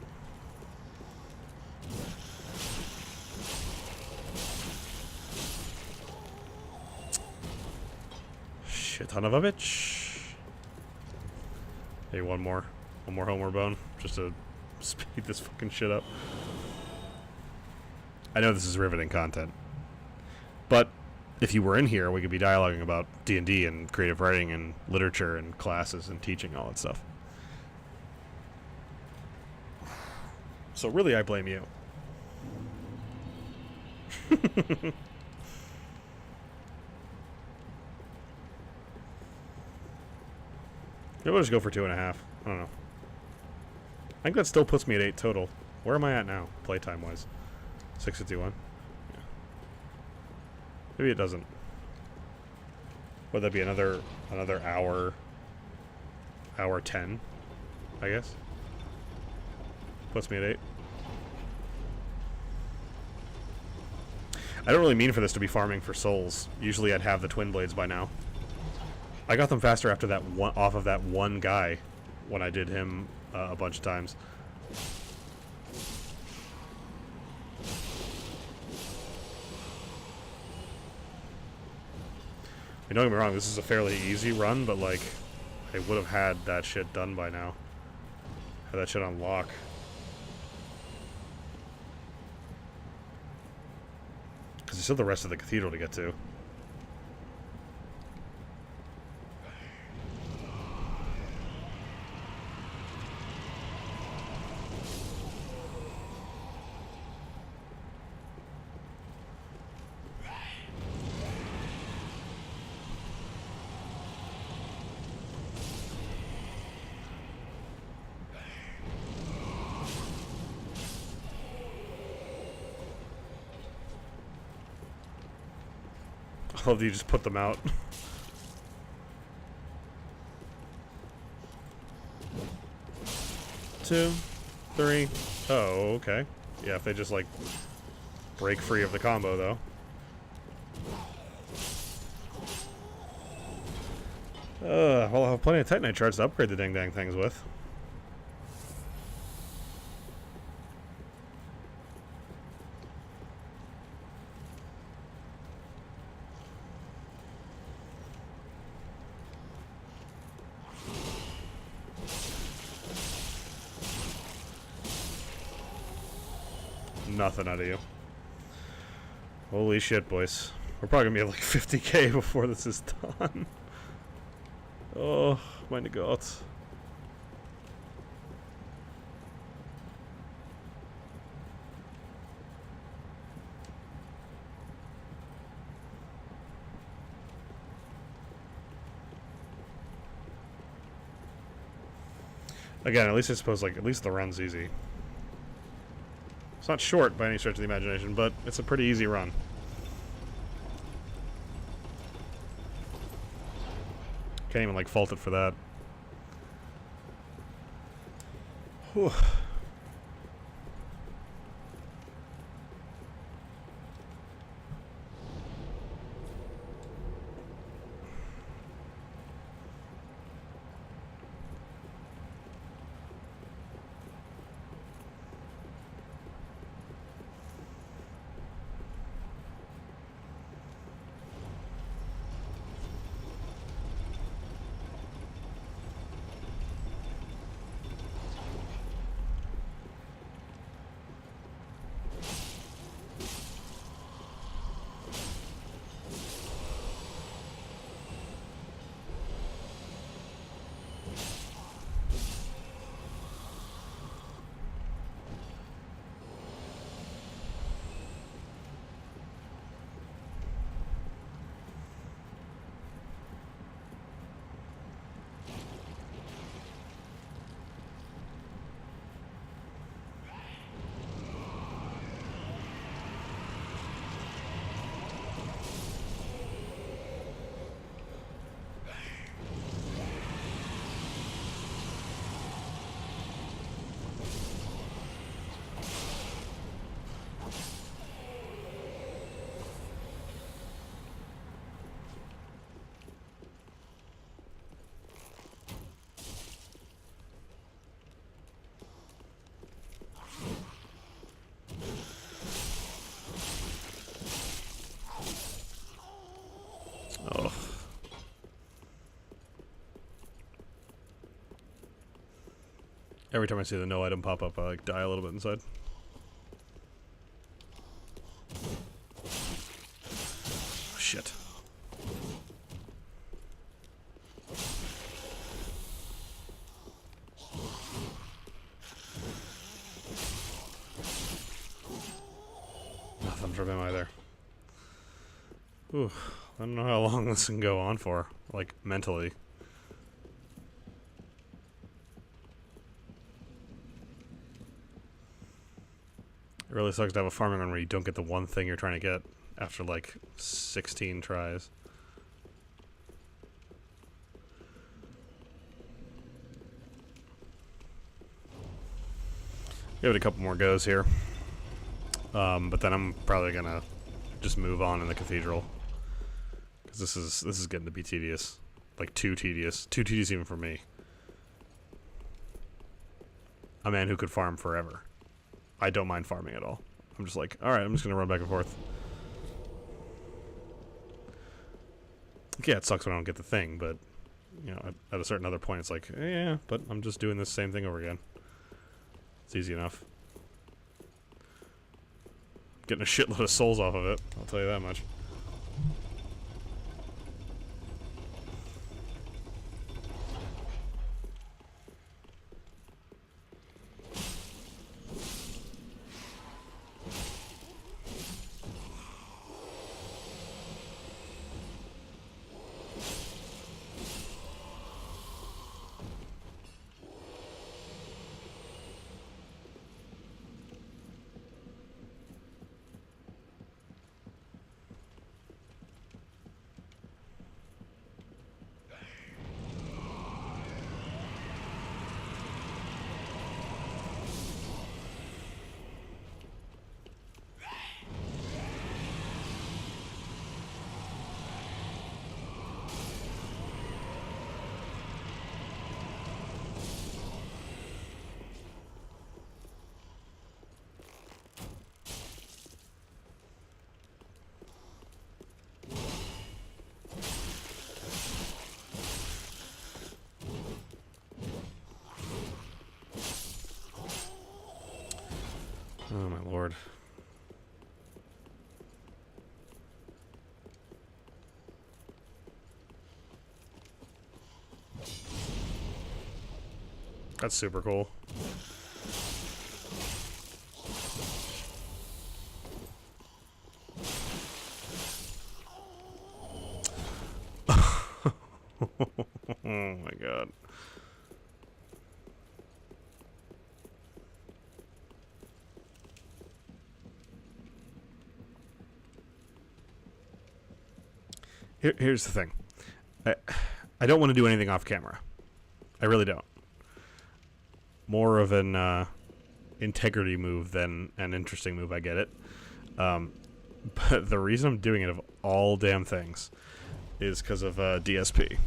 Shit ton of a bitch. Hey, one more homeward bone, just to speed this fucking shit up. I know this is riveting content, but if you were in here, we could be dialoguing about D&D and creative writing and literature and classes and teaching, all that stuff. So really, I blame you. Maybe I'll just go for 2.5. I don't know. I think that still puts me at 8 total. Where am I at now, playtime wise? 6:51. Yeah. Maybe it doesn't. Would that be another hour? Hour 10, I guess. Puts me at 8. I don't really mean for this to be farming for souls. Usually I'd have the twin blades by now. I got them faster after that one, off of that one guy when I did him a bunch of times. And don't get me wrong, this is a fairly easy run, but like, I would have had that shit done by now. Had that shit on lock. Because there's still the rest of the cathedral to get to. I love that you just put them out. Two, three. Oh, okay. Yeah, if they just like break free of the combo, though. Well, I'll have plenty of Titanite shards to upgrade the dang things with. Nothing out of you. Holy shit, boys. We're probably gonna be at like 50k before this is done. Oh, meine Gott. Again, at least I suppose, like, at least the run's easy. It's not short by any stretch of the imagination, but it's a pretty easy run. Can't even, like, fault it for that. Whew. Every time I see the no item pop up, I like die a little bit inside. Oh, shit. Nothing from him either. Ooh, I don't know how long this can go on for, like, mentally. It really sucks to have a farming run where you don't get the one thing you're trying to get after, like, 16 tries. Give it a couple more goes here. But then I'm probably gonna just move on in the cathedral. Because this is getting to be tedious. Like, too tedious. Too tedious even for me. A man who could farm forever. I don't mind farming at all. I'm just like, alright, I'm just gonna run back and forth. Yeah, it sucks when I don't get the thing, but, you know, at a certain other point, it's like, yeah, but I'm just doing this same thing over again. It's easy enough. Getting a shitload of souls off of it, I'll tell you that much. Oh my lord. That's super cool. Oh my god. Here's the thing. I don't want to do anything off camera. I really don't. More of an integrity move than an interesting move, I get it. But the reason I'm doing it of all damn things is because of DSP.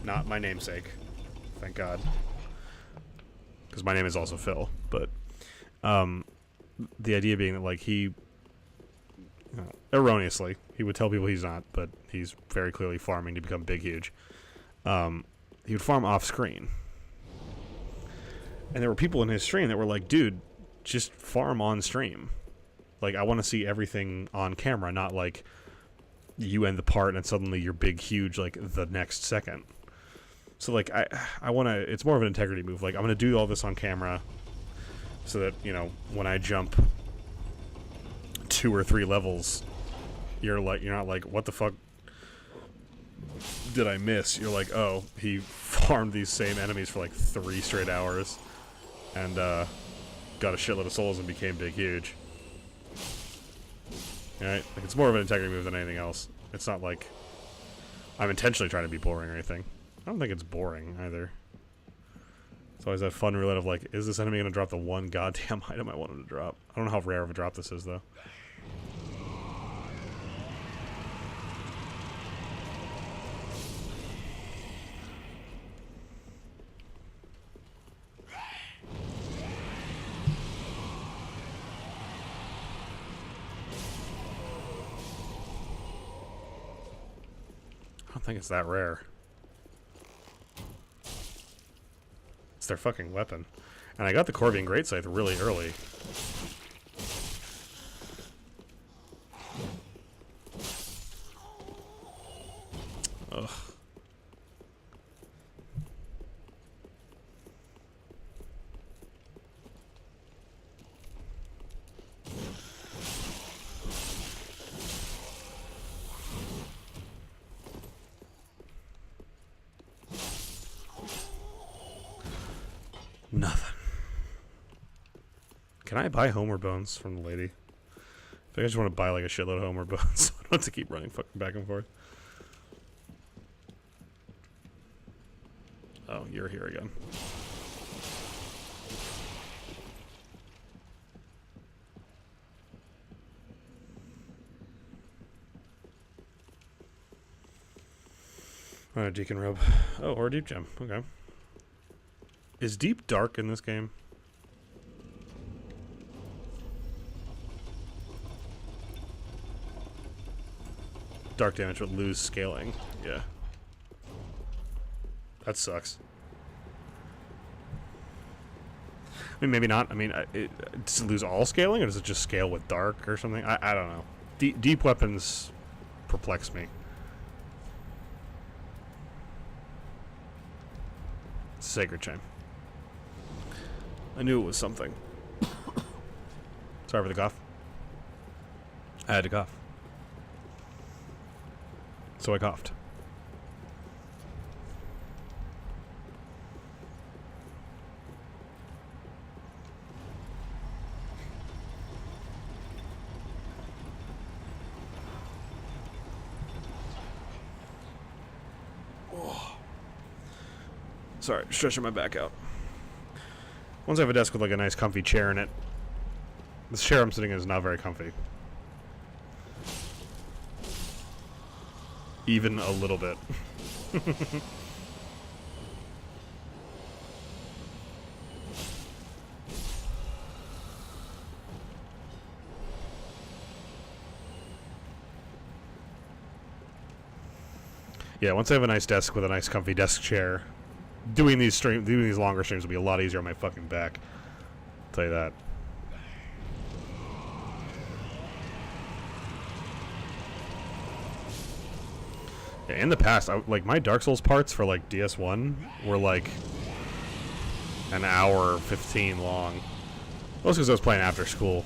Not my namesake. Thank God. Because my name is also Phil. But the idea being that, like, he... erroneously, he would tell people he's not, but he's very clearly farming to become big, huge. He would farm off screen. And there were people in his stream that were like, dude, just farm on stream. Like, I want to see everything on camera, not like you end the part and suddenly you're big, huge, like, the next second. So, like, I want to, it's more of an integrity move. Like, I'm going to do all this on camera so that, you know, when I jump 2 or 3 levels, you're not like, what the fuck did I miss? You're like, oh, he farmed these same enemies for like 3 straight hours and got a shitload of souls and became big, huge. Alright? Like, it's more of an integrity move than anything else. It's not like I'm intentionally trying to be boring or anything. I don't think it's boring either. It's always that fun roulette of like, is this enemy going to drop the one goddamn item I want him to drop? I don't know how rare of a drop this is, though. I don't think it's that rare. It's their fucking weapon. And I got the Corvian Great Scythe really early. Ugh. Nothing. Can I buy Homer Bones from the lady? I think I just want to buy like a shitload of Homer Bones so I don't have to keep running fucking back and forth. Oh, you're here again. Alright, Deacon Robe. Oh, or a Deep Gem. Okay. Is Deep dark in this game? Dark damage would lose scaling. Yeah. That sucks. I mean, maybe not. I mean, does it lose all scaling, or does it just scale with dark or something? I don't know. Deep weapons perplex me. Sacred Chain. I knew it was something. Sorry for the cough. I had to cough. So I coughed. Oh. Sorry, stretching my back out. Once I have a desk with like a nice comfy chair in it. This chair I'm sitting in is not very comfy. Even a little bit. Yeah, once I have a nice desk with a nice comfy desk chair, doing these longer streams will be a lot easier on my fucking back. I'll tell you that. Yeah, in the past, like my Dark Souls parts for like DS1 were like an hour 15 long. Mostly because I was playing after school.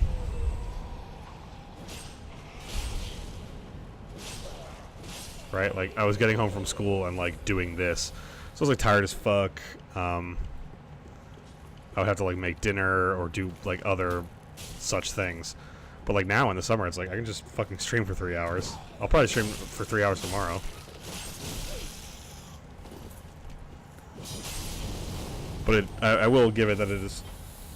Right? Like I was getting home from school and like doing this. So I was like tired as fuck. I would have to like make dinner or do like other such things. But like now in the summer, it's like I can just fucking stream for 3 hours. I'll probably stream for 3 hours tomorrow. But I will give it that it is...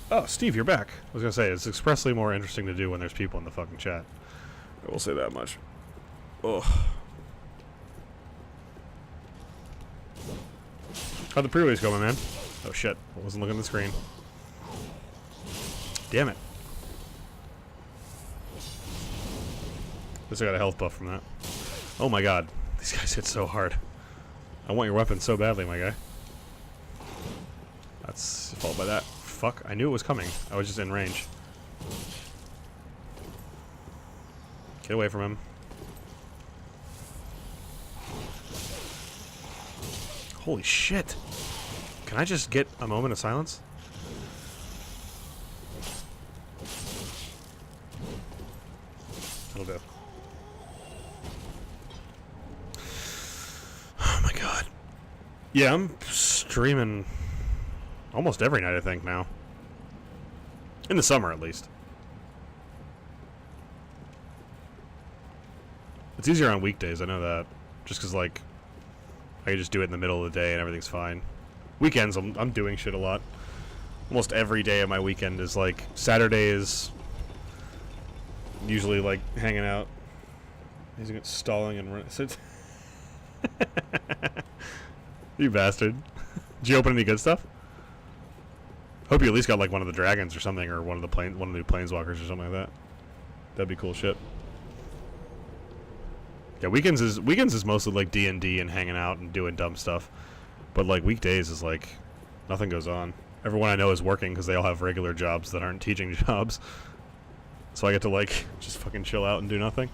Oh, Steve, you're back. I was going to say, it's expressly more interesting to do when there's people in the fucking chat. I will say that much. Ugh. How'd the pre-release go, my man? Oh, shit. I wasn't looking at the screen. Damn it. At least I got a health buff from that. Oh, my God. These guys hit so hard. I want your weapon so badly, my guy. That's followed by that. Fuck, I knew it was coming. I was just in range. Get away from him. Holy shit. Can I just get a moment of silence? That'll do. Oh my god. Yeah, I'm streaming almost every night, I think, now. In the summer, at least. It's easier on weekdays, I know that. Just because, like, I can just do it in the middle of the day and everything's fine. Weekends, I'm doing shit a lot. Almost every day of my weekend is, like, Saturday is usually, like, hanging out. He's stalling and running. You bastard. Did you open any good stuff? Hope you at least got like one of the dragons or something, or one of the planeswalkers or something like that. That'd be cool shit. Yeah, weekends is mostly like D&D and hanging out and doing dumb stuff, but like weekdays is like Nothing goes on. Everyone I know is working because they all have regular jobs that aren't teaching jobs. So I get to, like, just fucking chill out and do nothing.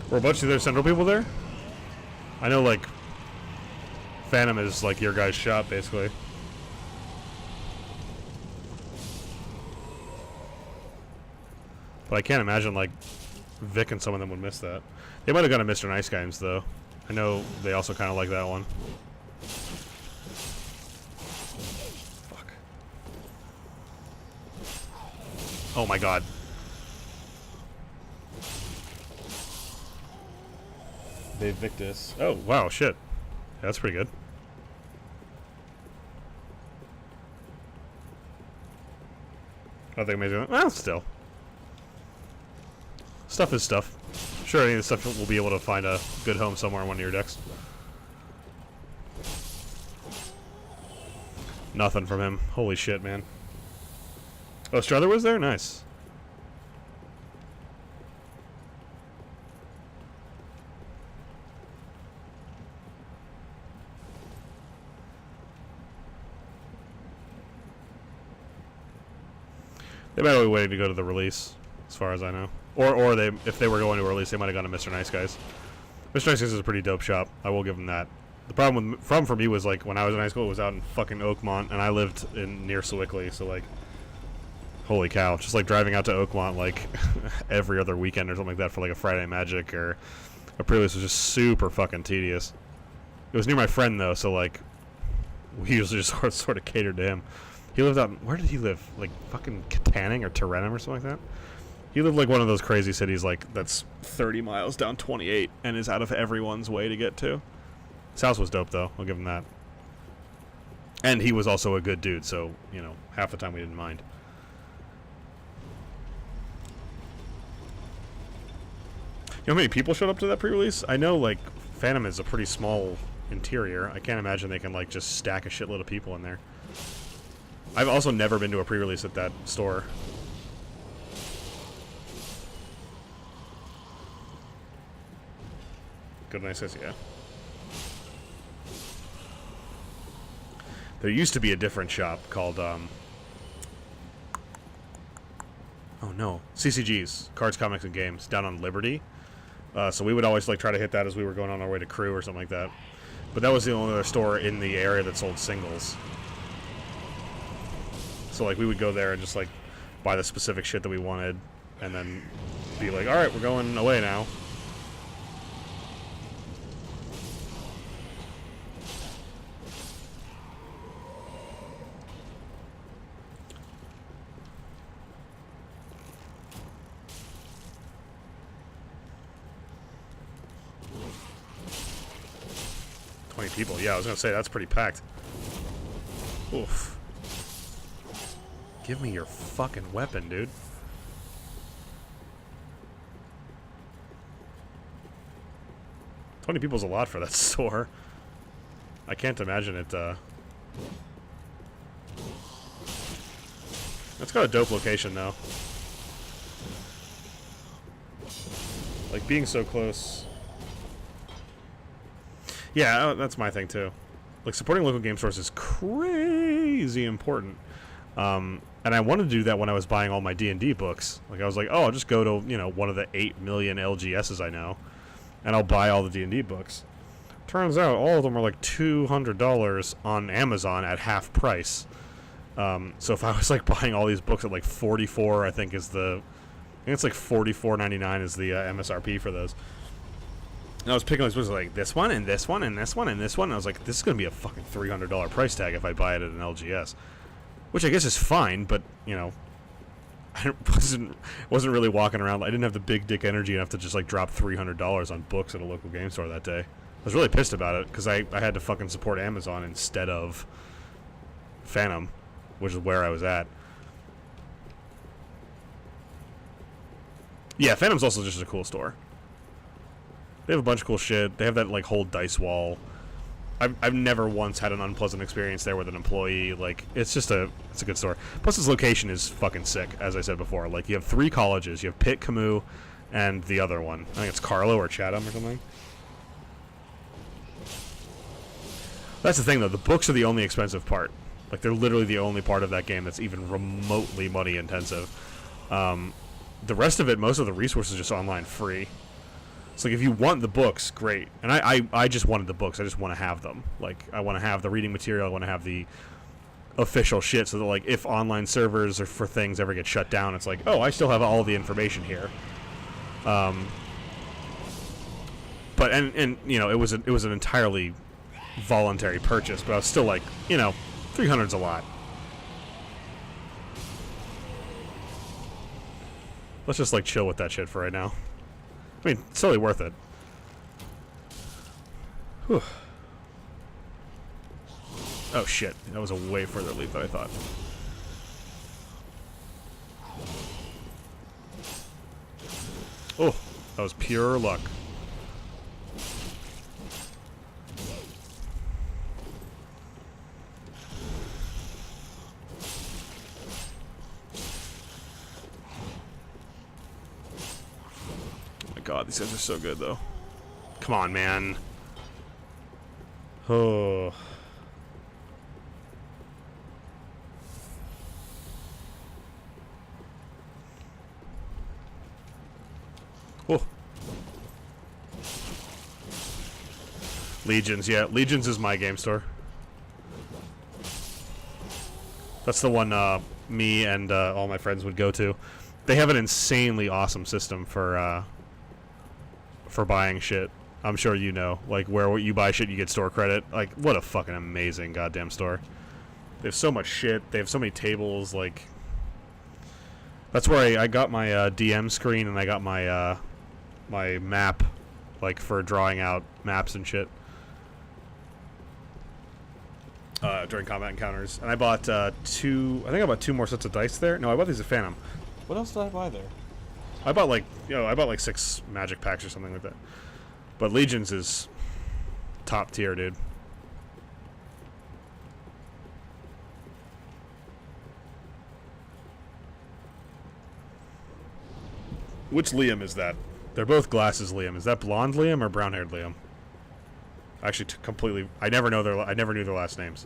Were a bunch of the other Central people there? I know, like, Phantom is, like, your guy's shop, basically. But I can't imagine, like, Vic and some of them would miss that. They might have gone to Mr. Nice Games, though. I know they also kind of like that one. Fuck. Oh my god. They Victus. Oh, wow, shit. Yeah, that's pretty good. Nothing amazing. Well, still. Stuff is stuff. Sure, any of the stuff will be able to find a good home somewhere on one of your decks. Nothing from him. Holy shit, man. Oh, Strother was there? Nice. They might have been waiting to go to the release, as far as I know. Or they, if they were going to a release, they might have gone to Mr. Nice Guys. Mr. Nice Guys is a pretty dope shop. I will give them that. The problem with for me was, like, when I was in high school, it was out in fucking Oakmont, and I lived near Sewickley, so, like, holy cow. Just, like, driving out to Oakmont, like, every other weekend or something like that for, like, a Friday Magic or a pre-release was just super fucking tedious. It was near my friend, though, so, like, we usually just sort of catered to him. He lived out, where did he live? Like, fucking Katanning or Tarentum or something like that? He lived, like, one of those crazy cities, like, that's 30 miles down 28 and is out of everyone's way to get to. His house was dope, though. I'll give him that. And he was also a good dude, so, you know, half the time we didn't mind. You know how many people showed up to that pre-release? I know, like, Phantom is a pretty small interior. I can't imagine they can, like, just stack a shitload of people in there. I've also never been to a pre-release at that store. Good, nice, yeah. There used to be a different shop called, oh no, CCG's, Cards, Comics, and Games, down on Liberty. So we would always, like, try to hit that as we were going on our way to Crew or something like that. But that was the only other store in the area that sold singles. So, like, we would go there and just, like, buy the specific shit that we wanted, and then be like, alright, we're going away now. People. Yeah, I was gonna say that's pretty packed. Oof. Give me your fucking weapon, dude. $20 people's a lot for that store. I can't imagine it, That's got a dope location, though. Like, being so close. Yeah, that's my thing, too. Like, supporting local game stores is crazy important. And I wanted to do that when I was buying all my D&D books. Like, I was like, oh, I'll just go to, you know, one of the 8 million LGSs I know, and I'll buy all the D&D books. Turns out all of them are like $200 on Amazon at half price. So if I was, like, buying all these books at, like, $44, I think is the... I think it's, like, $44.99 is the MSRP for those. And I was picking these books like this one and this one and this one and this one. And I was like, this is going to be a fucking $300 price tag if I buy it at an LGS. which I guess is fine, but, you know, I wasn't really walking around. I didn't have the big dick energy enough to just, like, drop $300 on books at a local game store that day. I was really pissed about it, because I had to fucking support Amazon instead of Phantom, which is where I was at. Yeah, Phantom's also just a cool store. They have a bunch of cool shit. They have that, like, whole dice wall. I've never once had an unpleasant experience there with an employee. Like, it's a good store. Plus, its location is fucking sick, as I said before. Like, you have 3 colleges. You have Pitt, Camus, and the other one. I think it's Carlo or Chatham or something. That's the thing, though. The books are the only expensive part. Like, they're literally the only part of that game that's even remotely money intensive. The rest of it, most of the resources are just online free. It's like, if you want the books, great. And I just wanted the books. I just want to have them. Like, I want to have the reading material. I want to have the official shit so that, like, if online servers or for things ever get shut down, it's like, oh, I still have all the information here. But, and you know, it was an entirely voluntary purchase, but I was still like, you know, 300's a lot. Let's just, like, chill with that shit for right now. I mean, it's totally worth it. Whew. Oh, shit. That was a way further leap than I thought. Oh, that was pure luck. God, these guys are so good, though. Come on, man. Oh. Oh. Legions, yeah. Legions is my game store. That's the one me and all my friends would go to. They have an insanely awesome system for buying shit. I'm sure you know. Like, where you buy shit, you get store credit. Like, what a fucking amazing goddamn store. They have so much shit. They have so many tables. Like, that's where I got my DM screen, and I got my my map, like, for drawing out maps and shit during combat encounters. And I bought I think I bought 2 more sets of dice there. No, I bought these at Phantom. What else did I buy there? I bought like 6 magic packs or something like that. But Legions is top tier, dude. Which Liam is that? They're both glasses Liam. Is that blonde Liam or brown-haired Liam? Actually, completely. I never knew their last names.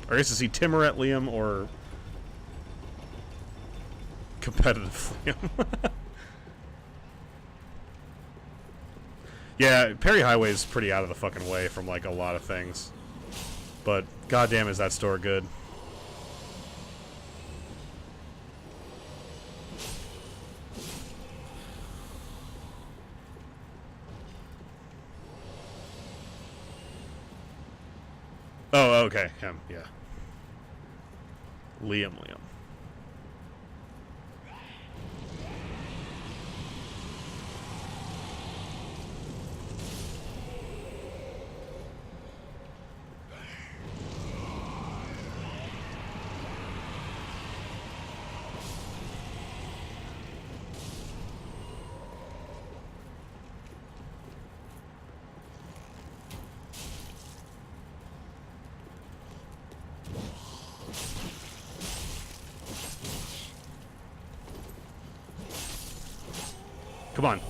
I guess to see Timoret Liam or competitive Liam. Yeah, Perry Highway is pretty out of the fucking way from, like, a lot of things. But goddamn is that store good. Oh, okay. Him, yeah. Liam. Come on.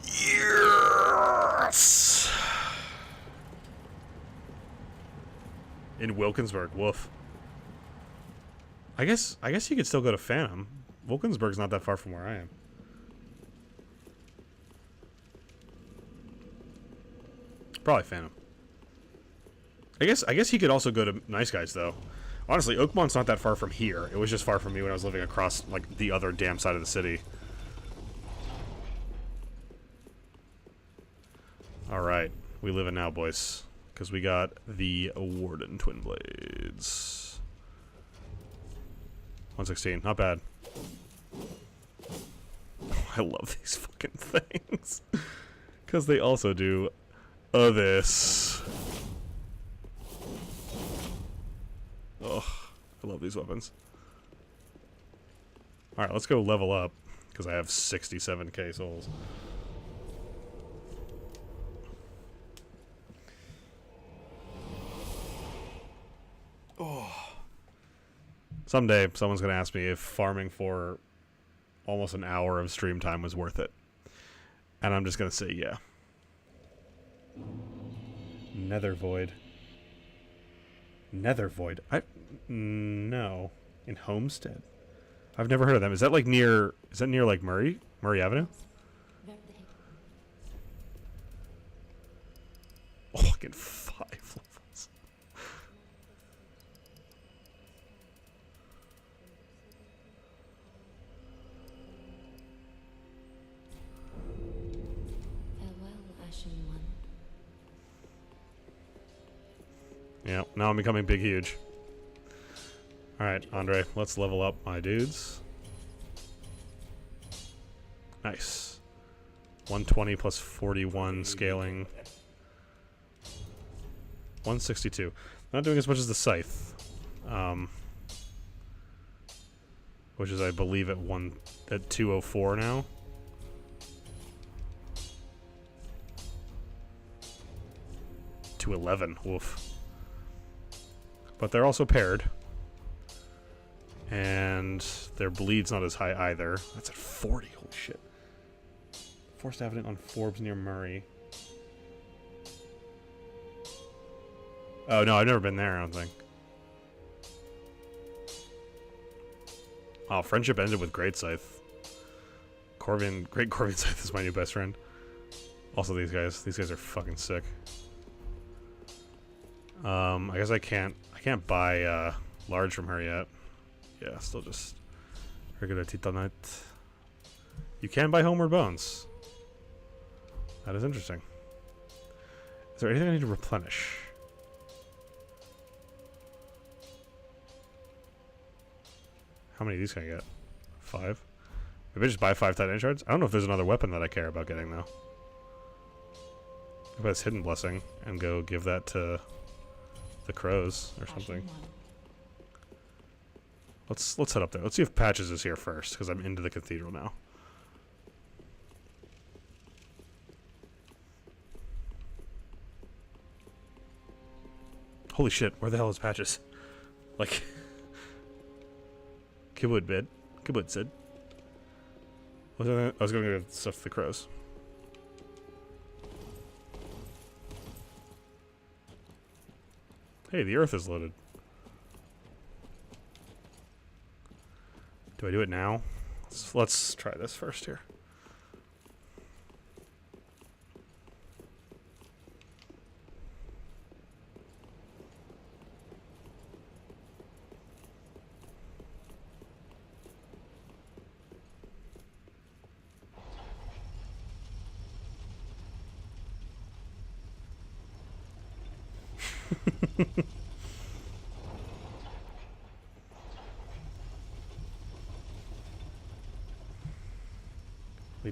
Yes! In Wilkinsburg, woof. I guess you could still go to Phantom. Wilkinsburg's not that far from where I am. Probably Phantom. I guess he could also go to Nice Guys, though. Honestly, Oakmont's not that far from here. It was just far from me when I was living across, like, the other damn side of the city. Alright, we live in now, boys. Because we got the Warden Twin Blades. 116, not bad. I love these fucking things. Because they also do this. Ugh, I love these weapons. Alright, let's go level up. Because I have 67k souls. Oh. Someday, someone's going to ask me if farming for almost an hour of stream time was worth it. And I'm just going to say, yeah. Nether Void. Nether Void. No. In Homestead. I've never heard of them. Is that like near... Is that near like Murray Avenue? Oh, fucking 5 levels. Farewell, Ashen One. Yeah, now I'm becoming big huge. Alright, Andre, let's level up my dudes. Nice. 120 plus 41 scaling. 162. Not doing as much as the Scythe. Which is, I believe, at 204 now. To 11. Woof. But they're also paired. And their bleed's not as high either. That's at 40. Holy shit. Forced evident on Forbes near Murray. Oh, no, I've never been there, I don't think. Oh, friendship ended with Great Scythe. Great Corvin Scythe is my new best friend. Also these guys. These guys are fucking sick. I guess I can't buy large from her yet. Yeah, still just regular Titanite. You can buy Homeward Bones. That is interesting. Is there anything I need to replenish? How many of these can I get? 5? Maybe I just buy 5 Titan shards? I don't know if there's another weapon that I care about getting, though. Maybe that's Hidden Blessing and go give that to the crows or something. Let's head up there. Let's see if Patches is here first, because I'm into the cathedral now. Holy shit, where the hell is Patches? Like... Kibud bid. Kibud Sid. I was going to stuff the crows. Hey, the earth is loaded. Do I do it now? Let's try this first here.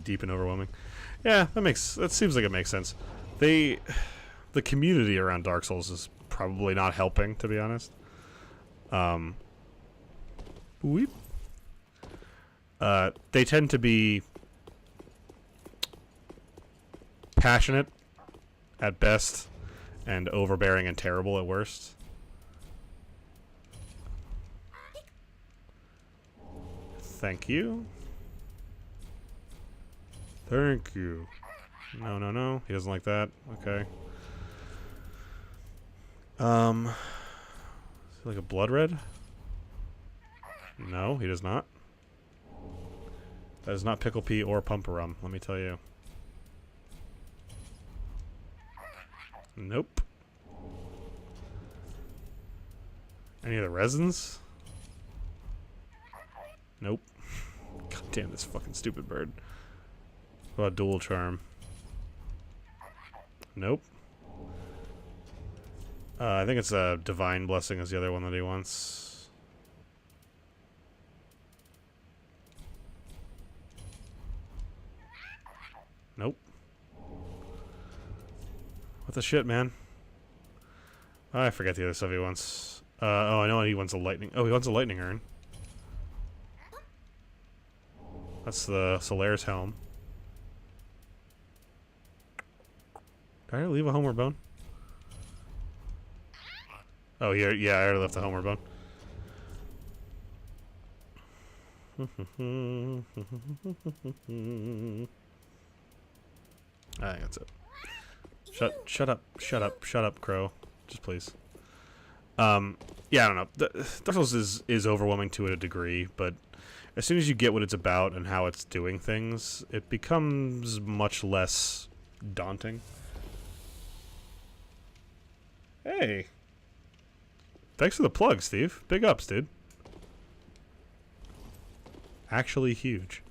Deep and overwhelming. Yeah, that seems like it makes sense. The community around Dark Souls is probably not helping, to be honest. Weep. They tend to be passionate at best and overbearing and terrible at worst. Thank you. Thank you. No, no, no. He doesn't like that. Okay. Is he like a blood red? No, he does not. That is not Pickle Pea or Pumperum, let me tell you. Nope. Any of the resins? Nope. God damn this fucking stupid bird. What about Dual Charm? Nope. I think it's a Divine Blessing is the other one that he wants. Nope. What the shit, man? Oh, I forget the other stuff he wants. Oh, I know he wants a lightning. Oh, he wants a lightning urn. That's the Solaris helm. Did I leave a homeward bone? Oh, here, yeah, I already left the homeward bone. I think that's it. Shut up, Crow. Just please. Yeah, I don't know. Dark Souls is overwhelming to a degree, but as soon as you get what it's about and how it's doing things, it becomes much less daunting. Hey. Thanks for the plug, Steve. Big ups, dude. Actually huge.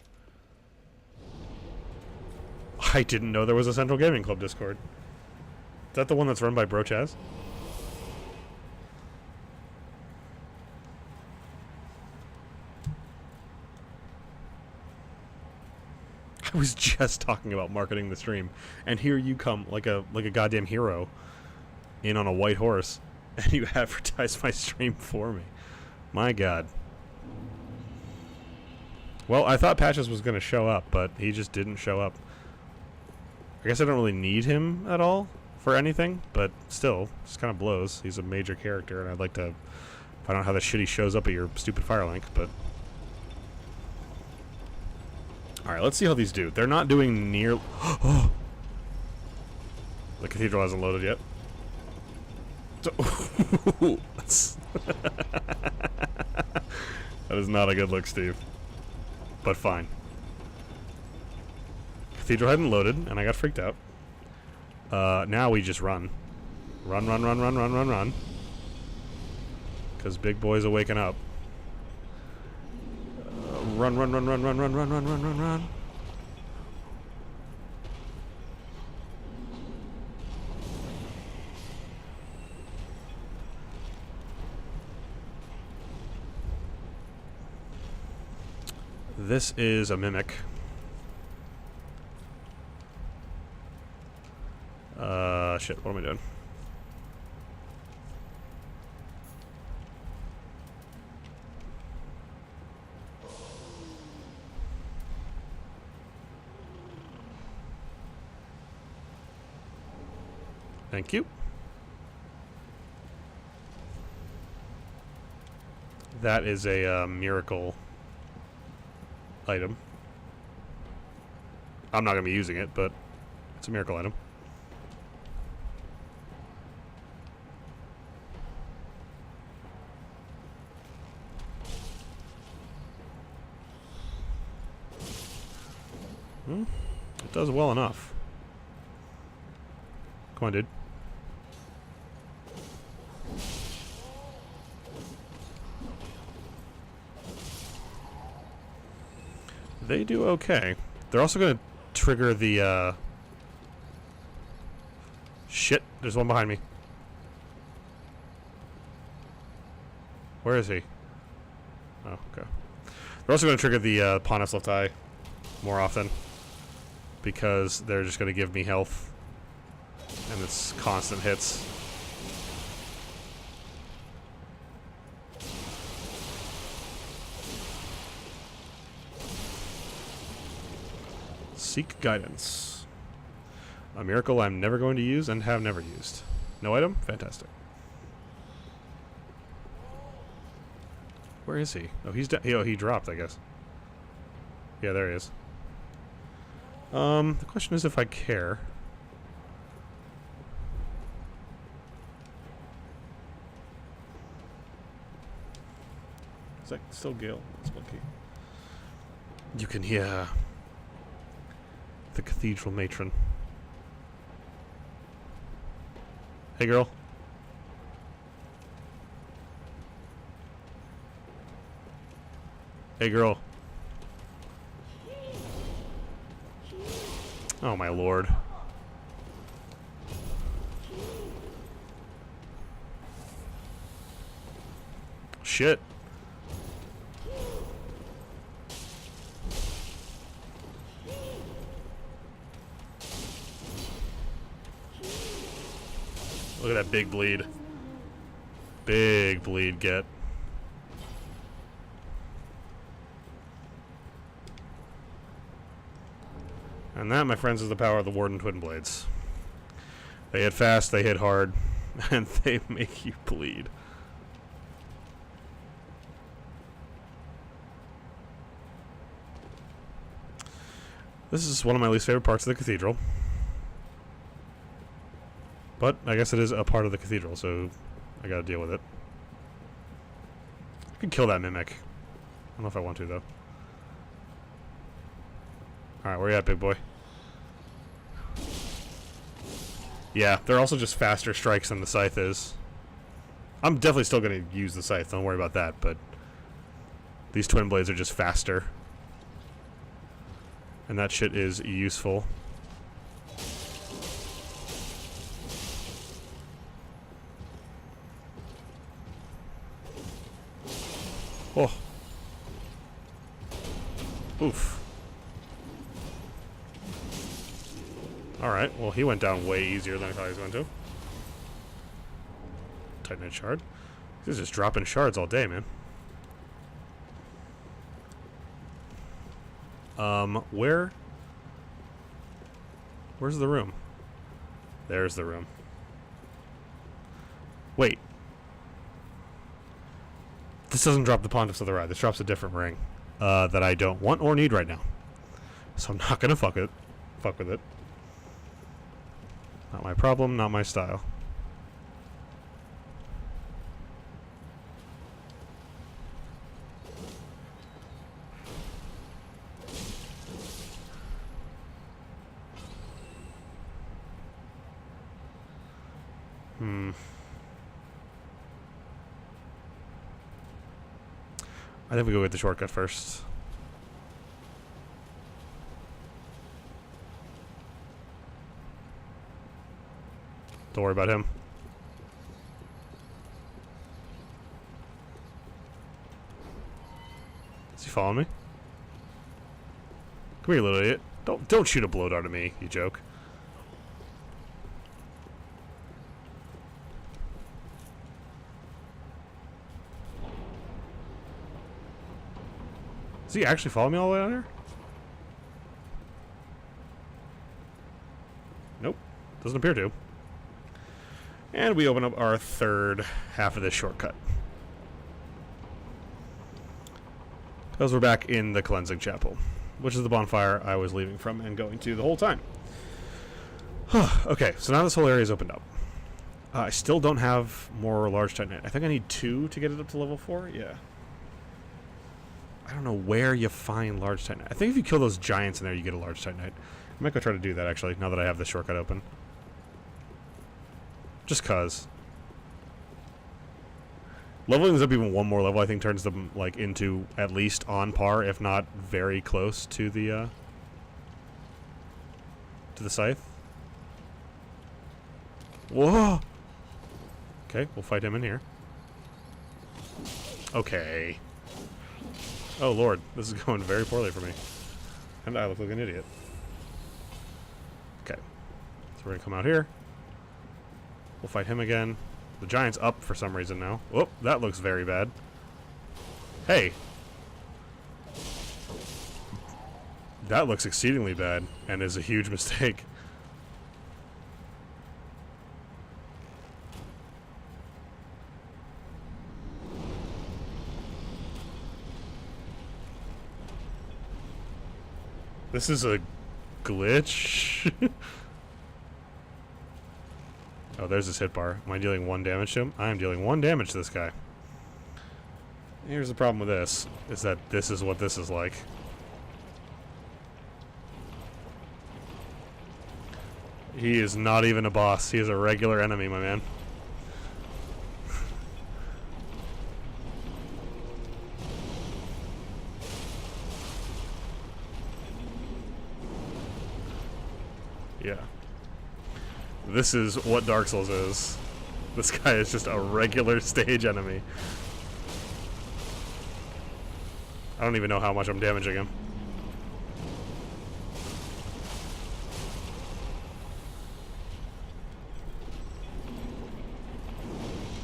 I didn't know there was a Central Gaming Club Discord. Is that the one that's run by Brochaz? I was just talking about marketing the stream, and here you come like a goddamn hero in on a white horse, and you advertise my stream for me. My God. Well, I thought Patches was going to show up, but he just didn't show up. I guess I don't really need him at all for anything, but still, just kind of blows. He's a major character, and I'd like to find out how the shit he shows up at your stupid Firelink, but... Alright, let's see how these do. They're not doing near... The cathedral hasn't loaded yet. That's that is not a good look, Steve. But fine. Cathedral hadn't loaded, and I got freaked out. Now we just run. Run. Because big boys are waking up. Run. This is a mimic. Shit, what am I doing? Thank you. That is a miracle item. I'm not going to be using it, but it's a miracle item. It does well enough. Come on, dude. They do okay. They're also going to trigger the, Shit, there's one behind me. Where is he? Oh, okay. They're also going to trigger the, Pontus Left Eye more often. Because they're just going to give me health. And it's constant hits. Seek guidance. A miracle I'm never going to use and have never used. No item? Fantastic. Where is he? Oh, he's he dropped, I guess. Yeah, there he is. The question is if I care. Is that still Gale? That's lucky. You can hear the cathedral matron. Hey, girl. Hey, girl. Oh, my lord. Shit. Look at that big bleed. Big bleed get. And that, my friends, is the power of the Warden Twin Blades. They hit fast, they hit hard, and they make you bleed. This is one of my least favorite parts of the cathedral. But I guess it is a part of the cathedral, so I gotta deal with it. I could kill that mimic. I don't know if I want to, though. Alright, where you at, big boy? Yeah, they're also just faster strikes than the scythe is. I'm definitely still going to use the scythe, don't worry about that, but these twin blades are just faster. And that shit is useful. Oh. Oof. Alright, well he went down way easier than I thought he was going to. Titanite shard. He's just dropping shards all day, man. Where's the room? There's the room. Wait. This doesn't drop the Pontiffs of the Ride. This drops a different ring that I don't want or need right now. So I'm not gonna fuck with it. Not my problem, not my style. I think we go with the shortcut first. Don't worry about him. Is he following me? Come here, little idiot. Don't shoot a blow dart at me, you joke. Does he actually follow me all the way down here? Nope. Doesn't appear to. And we open up our third half of this shortcut. Because we're back in the Cleansing Chapel, which is the bonfire I was leaving from and going to the whole time. Okay, so now this whole area is opened up. I still don't have more large titanite. I think I need 2 to get it up to level 4. Yeah. I don't know where you find large titanite. I think if you kill those giants in there, you get a large titanite. I might go try to do that, actually, now that I have the shortcut open. Just cause. Leveling up even one more level, I think, turns them, like, into at least on par, if not very close to the scythe. Whoa! Okay, we'll fight him in here. Okay. Oh, Lord. This is going very poorly for me. And I look like an idiot. Okay. So we're gonna come out here. We'll fight him again. The giant's up for some reason now. Whoop, that looks very bad. Hey! That looks exceedingly bad, and is a huge mistake. This is a glitch. Oh, there's his hit bar. Am I dealing 1 damage to him? I am dealing 1 damage to this guy. Here's the problem with this, is that this is what this is like. He is not even a boss. He is a regular enemy, my man. Yeah. This is what Dark Souls is. This guy is just a regular stage enemy. I don't even know how much I'm damaging him.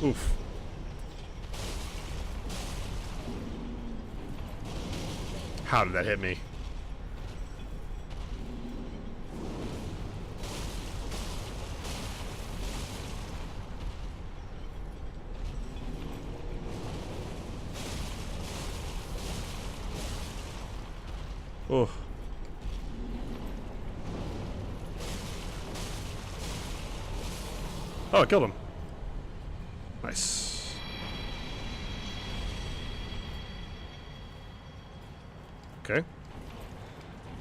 Oof. How did that hit me? Oh. Oh, I killed him. Nice. Okay.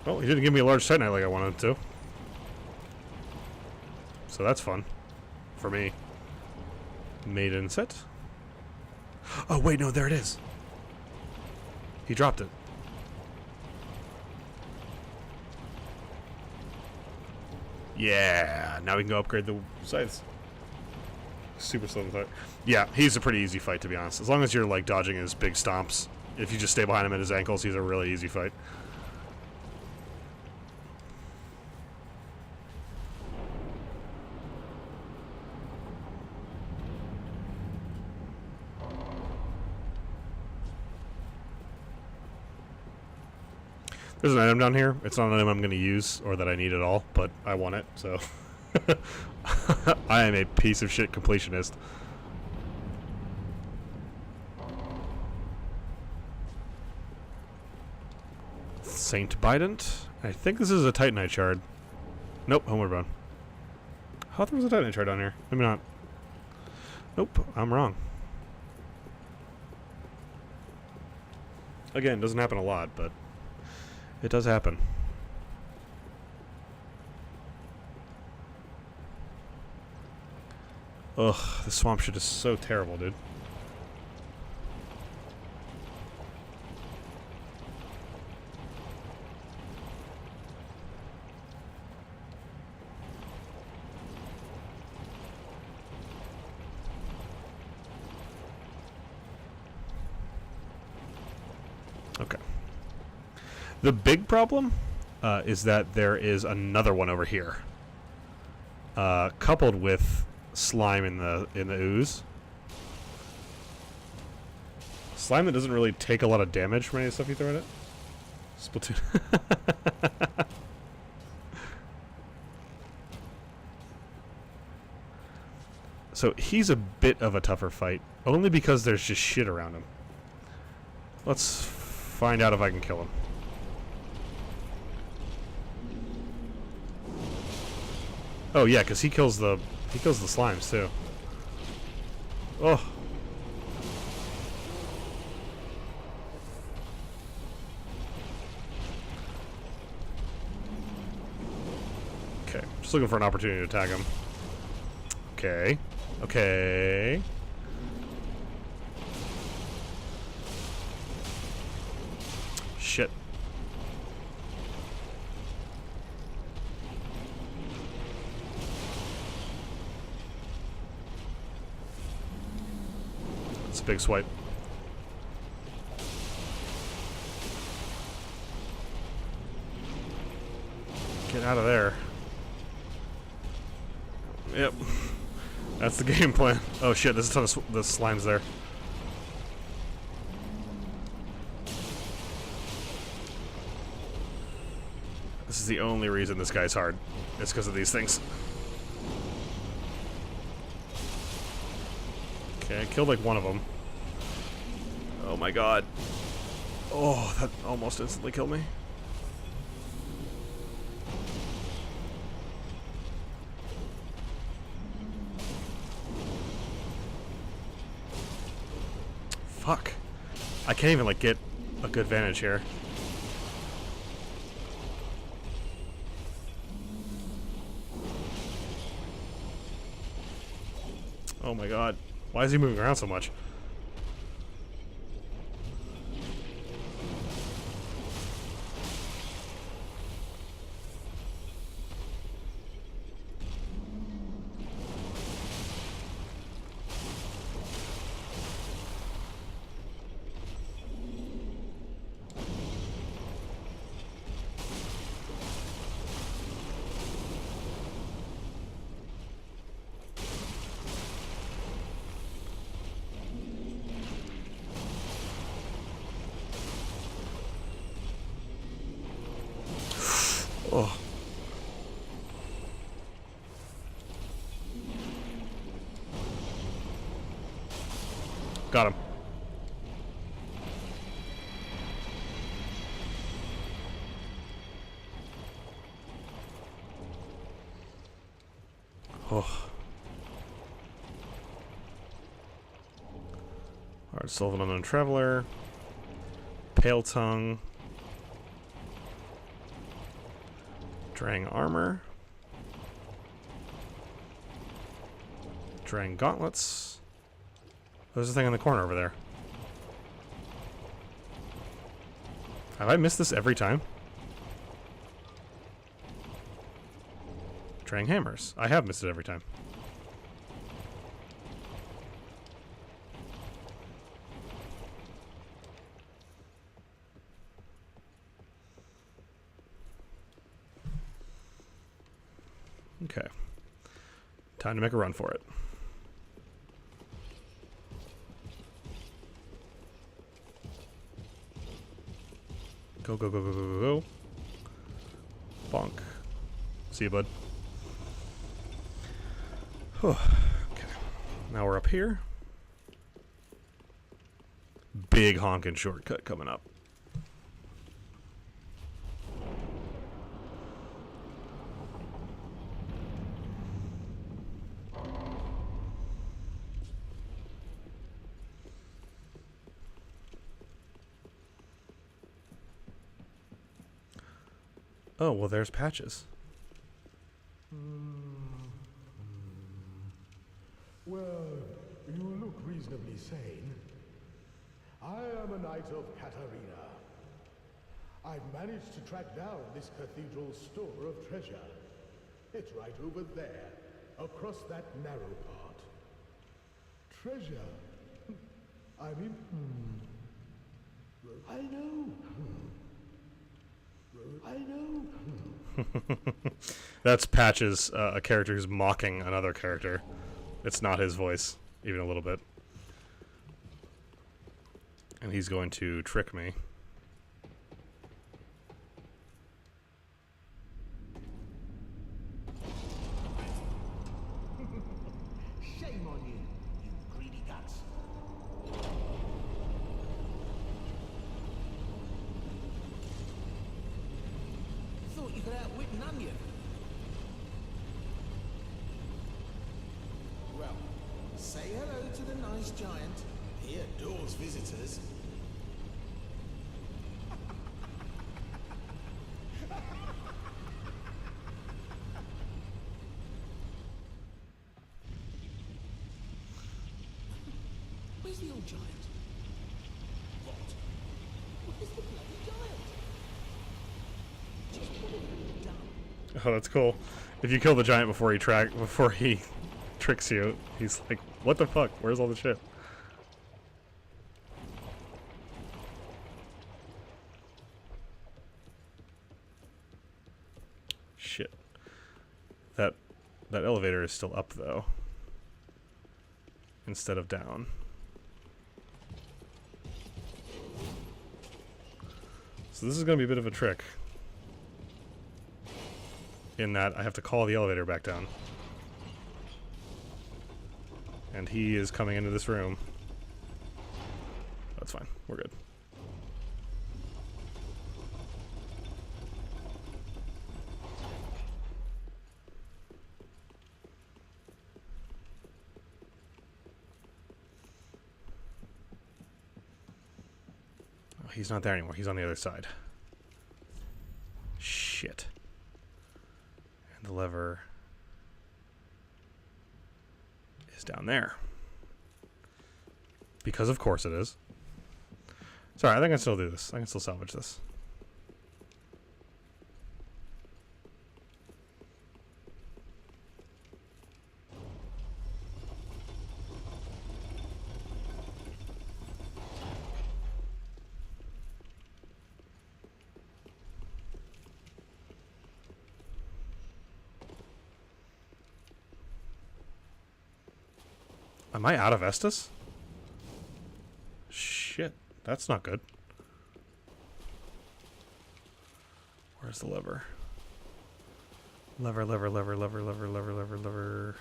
Well, he didn't give me a large Titanite like I wanted to. So that's fun. For me. Maiden set. Oh, wait, no, there it is. He dropped it. Yeah, now we can go upgrade the scythes. Super slow fight. Yeah, he's a pretty easy fight, to be honest. As long as you're, like, dodging his big stomps. If you just stay behind him at his ankles, he's a really easy fight. There's an item down here. It's not an item I'm going to use or that I need at all, but I want it, so... I am a piece of shit completionist. Saint Bident? I think this is a Titanite shard. Nope, Homeward Bone. I thought there was a Titanite shard down here. Maybe not. Nope, I'm wrong. Again, doesn't happen a lot, but it does happen. Ugh, the swamp shit is so terrible, dude. Okay. The big problem is that there is another one over here, coupled with slime in the ooze. Slime that doesn't really take a lot of damage from any of the stuff you throw at it. Splatoon. So he's a bit of a tougher fight, only because there's just shit around him. Let's find out if I can kill him. Oh yeah, because he kills the slimes too. Oh. Okay, just looking for an opportunity to attack him. Okay. Okay. Shit. It's a big swipe. Get out of there. Yep. That's the game plan. Oh shit, there's a ton of the slimes there. This is the only reason this guy's hard. It's because of these things. Okay, I killed like one of them. Oh my god. Oh, that almost instantly killed me. Fuck. I can't even like get a good vantage here. Oh my god. Why is he moving around so much? Got him. Oh. Alright, Sylvan Unknown Traveler. Pale Tongue. Drang Armor. Drang Gauntlets. There's a thing in the corner over there. Have I missed this every time? Drang Hammers. I have missed it every time. Okay. Time to make a run for it. Go, go, go, go, go, go, go. Bonk. See you, bud. Okay. Now we're up here. Big honkin' shortcut coming up. Oh, well, there's Patches. Well, you look reasonably sane. I am a knight of Katarina. I've managed to track down this cathedral's store of treasure. It's right over there, across that narrow part. Treasure? I mean, I know. I know. That's Patches, a character who's mocking another character. It's not his voice, even a little bit. And he's going to trick me. Shame on you, you greedy guts. Thought you could outwit an onion. Well, say hello to the nice giant. He adores visitors. Where's the old giant? What? Where's the bloody giant? Just what have you done? Oh, that's cool. If you kill the giant before he tricks you, he's like, what the fuck? Where's all the shit? Shit. That elevator is still up, though. Instead of down. So this is going to be a bit of a trick. In that I have to call the elevator back down. And he is coming into this room. That's fine. We're good. Oh, he's not there anymore. He's on the other side. Shit. And the lever is down there. Because of course it is. Sorry, I think I can still do this. I can still salvage this. Am I out of Estus? Shit, that's not good. Where's the lever? Lever, lever, lever, lever, lever, lever, lever, lever.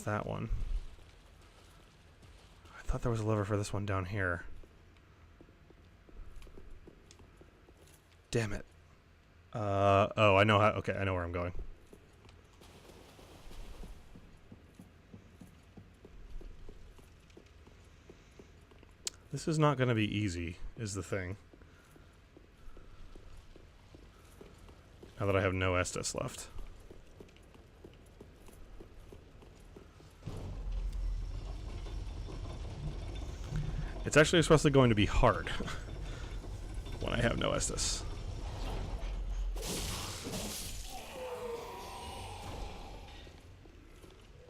That's that one. I thought there was a lever for this one down here. Damn it. Oh, I know how. Okay, I know where I'm going. This is not going to be easy, is the thing. Now that I have no Estus left. It's actually especially going to be hard when I have no Estus.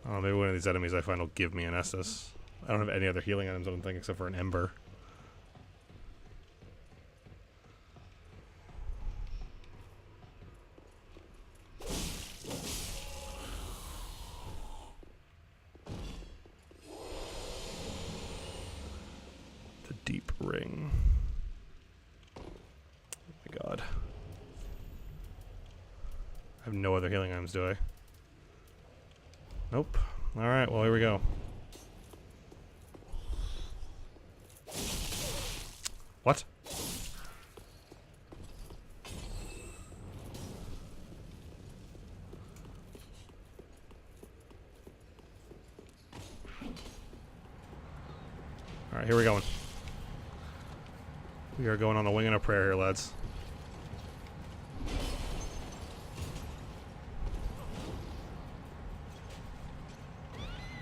Oh, maybe one of these enemies I find will give me an Estus. I don't have any other healing items, I don't think, except for an Ember. The Deep Ring. Oh my god. I have no other healing items, do I? Nope. Alright, well, here we go. What? Alright, here we going. We are going on a wing and a prayer here, lads.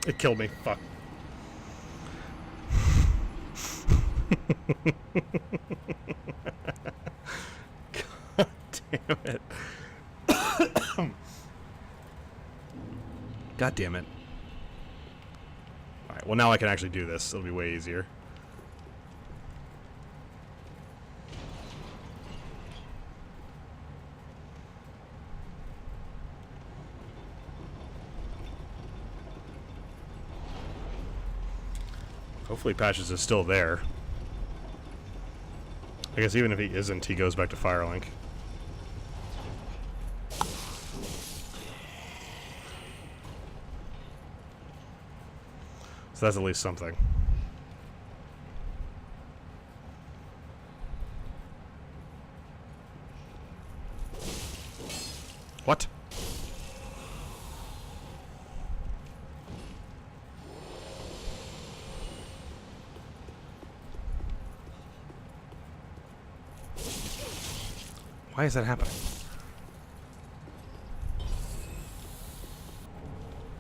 It killed me. Fuck. God damn it. God damn it. Alright, well now I can actually do this. It'll be way easier. Hopefully Patches is still there. I guess even if he isn't, he goes back to Firelink. So that's at least something. What? Why is that happening?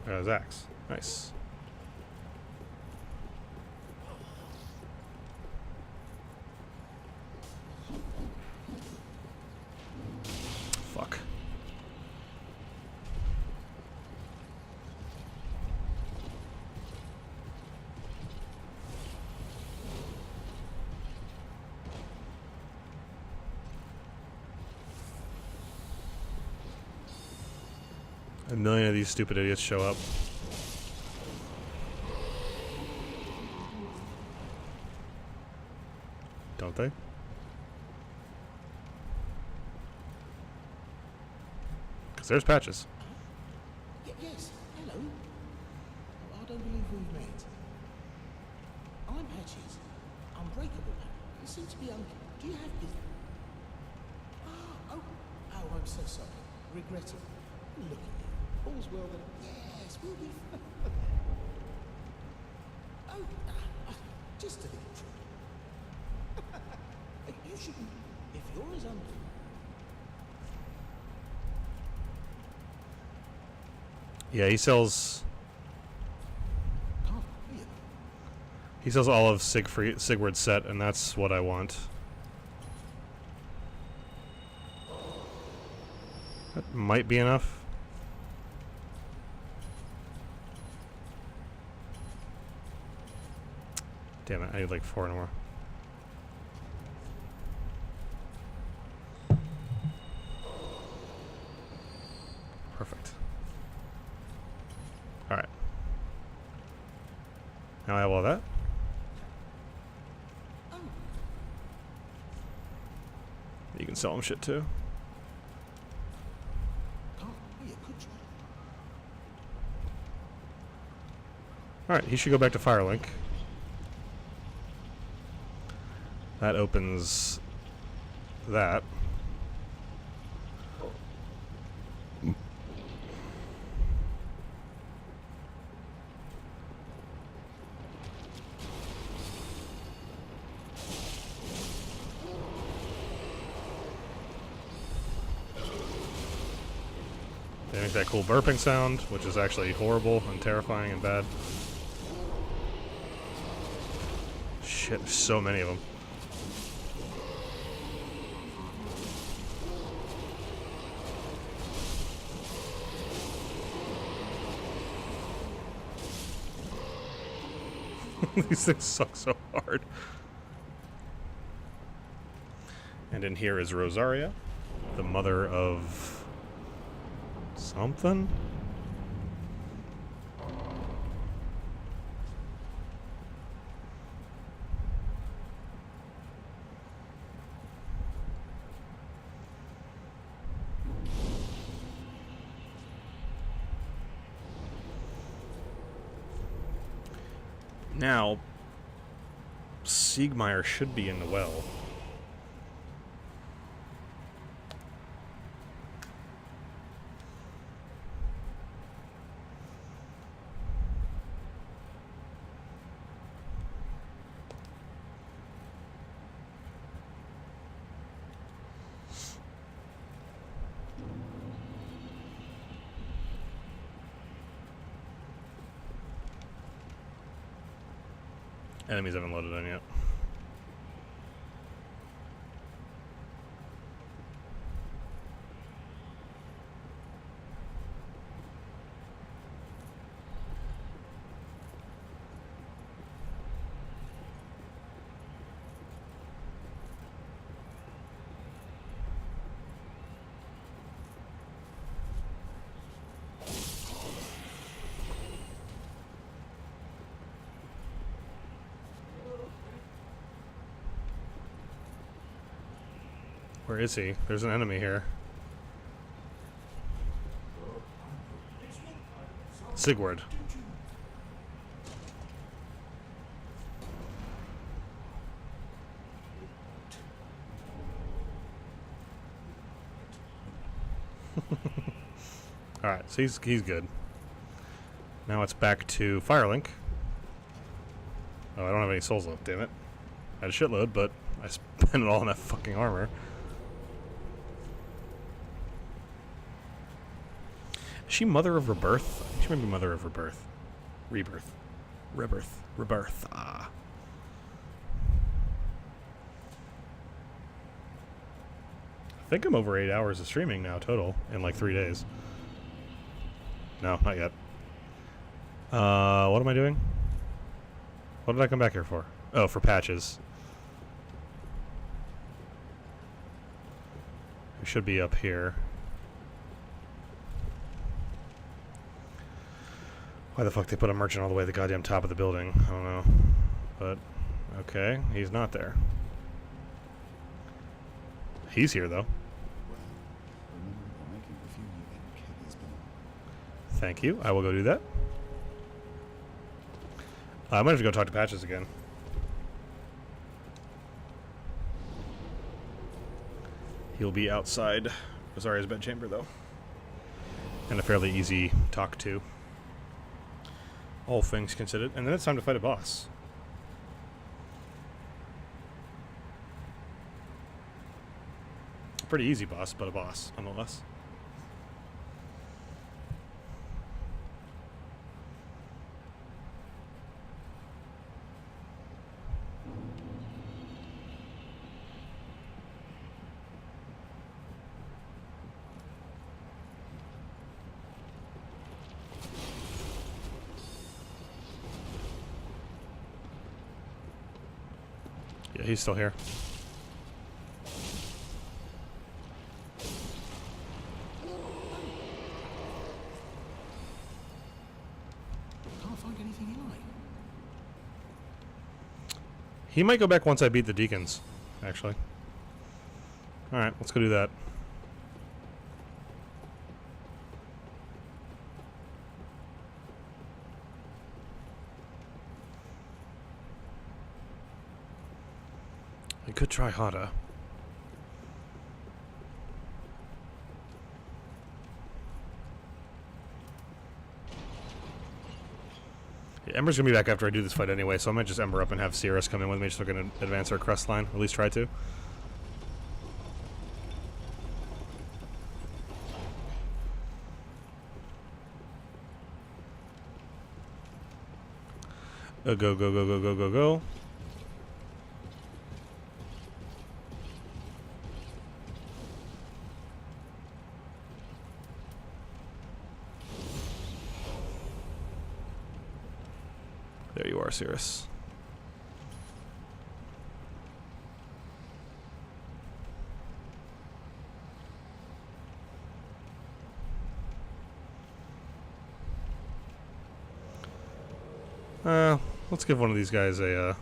There's axe. Nice. Fuck. A million of these stupid idiots show up. Don't they? Because there's Patches. Yes, hello. Oh, I don't believe we've met. I'm Patches. Unbreakable. You seem to be Do you have business? Oh, I'm so sorry. Regrettable. Look at you. All's well then. Yes, we'll be. Just a little trick. You shouldn't. If you're as Yeah, he sells. He sells all of Sigward's set, and that's what I want. That might be enough. Damn it, I need like 4 more. Perfect. Alright. Now I have all that. You can sell him shit too. Alright, he should go back to Firelink. That opens that. They make that cool burping sound, which is actually horrible and terrifying and bad. Shit, there's so many of them. These things suck so hard. And in here is Rosaria, the mother of something? Now, Siegmeyer should be in the well. Enemies haven't loaded in yet. Where is he? There's an enemy here. Sigurd. Alright, so he's good. Now it's back to Firelink. Oh, I don't have any souls left, damn it. I had a shitload, but I spent it all on that fucking armor. Is she Mother of Rebirth? I think she might be Mother of Rebirth. Rebirth. Rebirth. Rebirth. Ah. I think I'm over 8 hours of streaming now total in like 3 days. No, not yet. What am I doing? What did I come back here for? Oh, for patches. We should be up here. Why the fuck they put a merchant all the way at the goddamn top of the building? I don't know. But, okay, he's not there. He's here, though. Thank you. I will go do that. I might have to go talk to Patches again. He'll be outside Rosaria's bedchamber, though. And a fairly easy talk to. All things considered. And then it's time to fight a boss. Pretty easy boss, but a boss, nonetheless. Yeah, he's still here. Can't find anything you like. He might go back once I beat the deacons, actually. Alright, let's go do that. I could try Hada. Yeah, Ember's gonna be back after I do this fight anyway, so I might just Ember up and have Cirrus come in with me so we can advance our crest line. At least try to. Go, go, go, go, go, go, go, go. There you are, Cirrus. Let's give one of these guys a,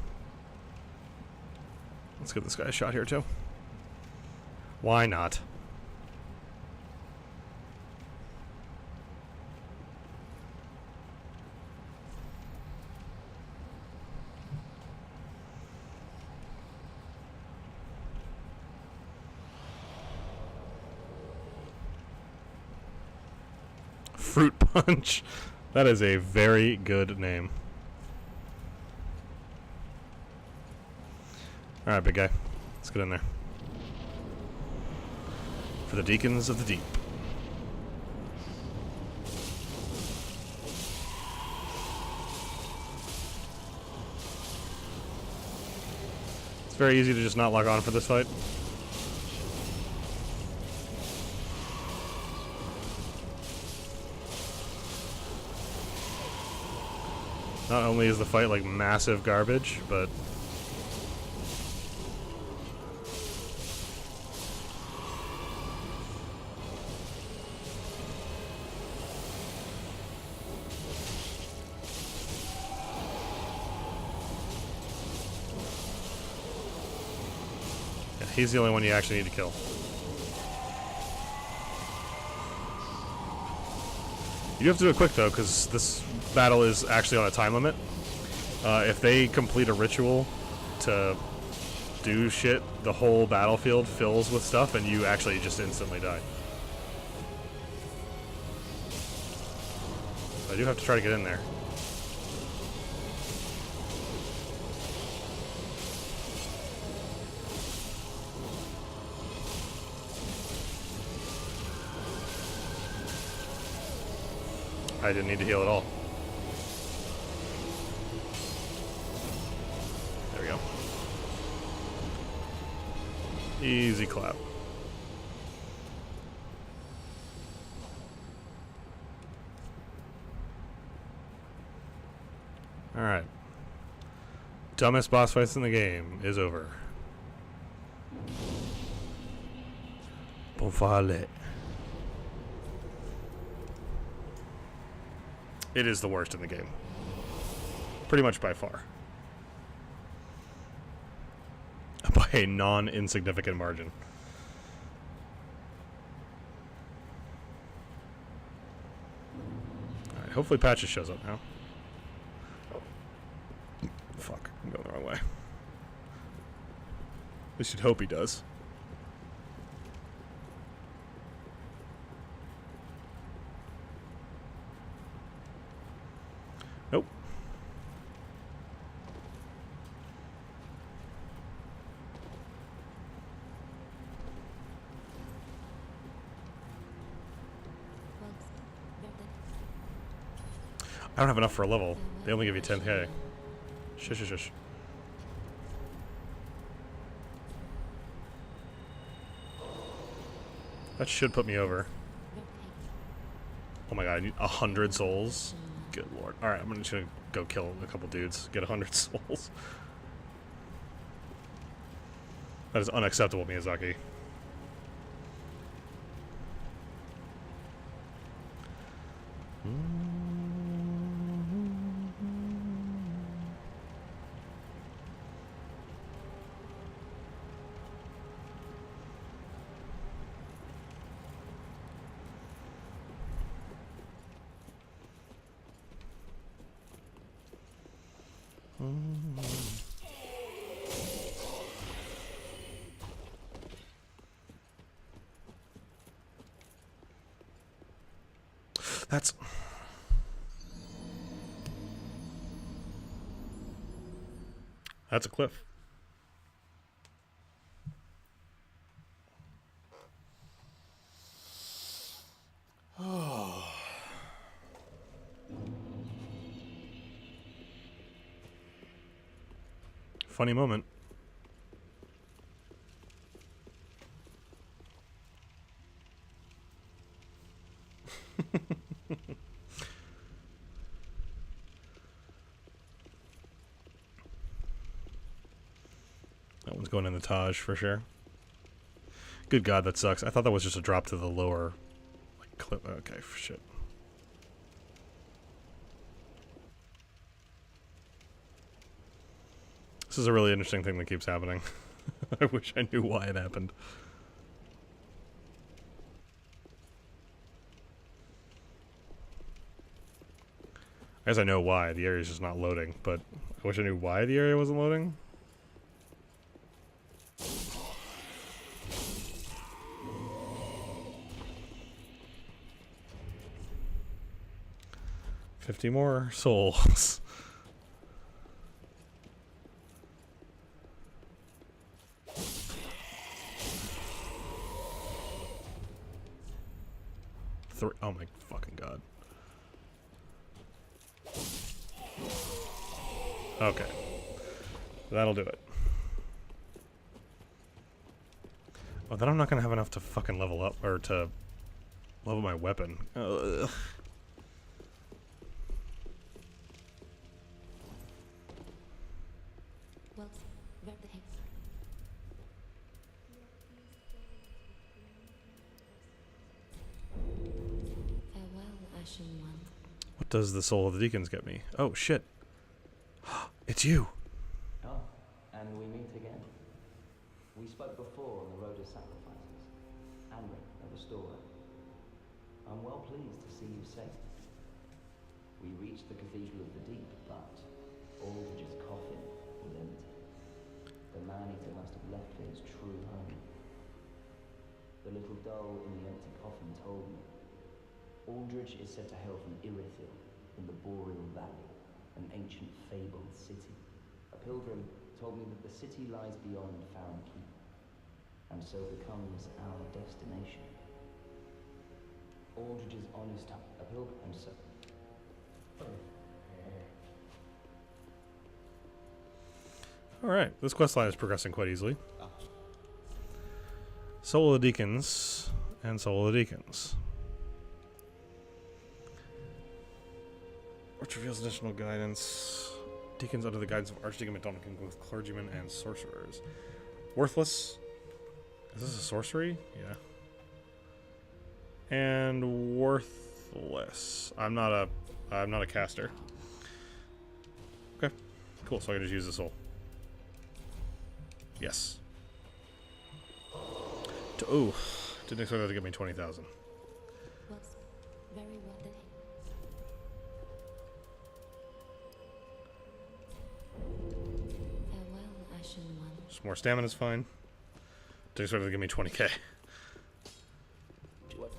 let's give this guy a shot here, too. Why not? Fruit Punch. That is a very good name. Alright, big guy. Let's get in there. For the Deacons of the Deep. It's very easy to just not log on for this fight. Not only is the fight like massive garbage, but yeah, he's the only one you actually need to kill. You have to do it quick though, because this battle is actually on a time limit. If they complete a ritual to do shit, the whole battlefield fills with stuff and you actually just instantly die. I do have to try to get in there. I didn't need to heal at all. There we go. Easy clap. Alright. Dumbest boss fights in the game is over. Bonfale. It is the worst in the game. Pretty much by far. By a non-insignificant margin. Alright, hopefully Patches shows up now. Fuck, I'm going the wrong way. We should hope he does. Nope. I don't have enough for a level. They only give you 10k. Shush, shush, shush. That should put me over. Oh my god, I need 100 souls. Good lord. Alright, I'm just gonna go kill a couple dudes. Get 100 souls. That is unacceptable, Miyazaki. That's... That's a cliff. Funny moment. That one's going in the Taj for sure. Good God, that sucks. I thought that was just a drop to the lower, like, clip. Okay, shit. This is a really interesting thing that keeps happening. I wish I knew why it happened. I guess I know why. The area's just not loading, but I wish I knew why the area wasn't loading. $50 more souls. Oh my fucking God. Okay. That'll do it. Oh, then I'm not gonna have enough to fucking level up, or to level my weapon. Ugh. Well, where the heck? Farewell, Ashen One. What does the Soul of the Deacons get me? Oh, shit. It's you! Oh, and we meet again. We spoke before on the Road of Sacrifices. Anric, the Restorer. I'm well pleased to see you safe. We reached the Cathedral of the Deep, but Aldrich's coffin was empty. The man-eater must have left for his true home. The little doll in the empty coffin told me. Aldrich is said to hail from Irithyll, in the Boreal Valley, an ancient fabled city. A pilgrim told me that the city lies beyond Farron Keep, and so becomes our destination. Aldrich is honest, a pilgrim, and so... Alright, this questline is progressing quite easily. Soul of the Deacons and Soul of the Deacons. Which reveals additional guidance. Deacons under the guidance of Archdeacon McDonald can go with clergymen and sorcerers. Worthless. Is this a sorcery? Yeah. And worthless. I'm not a caster. Okay. Cool, so I can just use the soul. Yes. Oh, didn't expect that to get me 20,000. Was very well done. Farewell, Ashen One. Some more stamina is fine. Didn't expect it to give me 20k. What?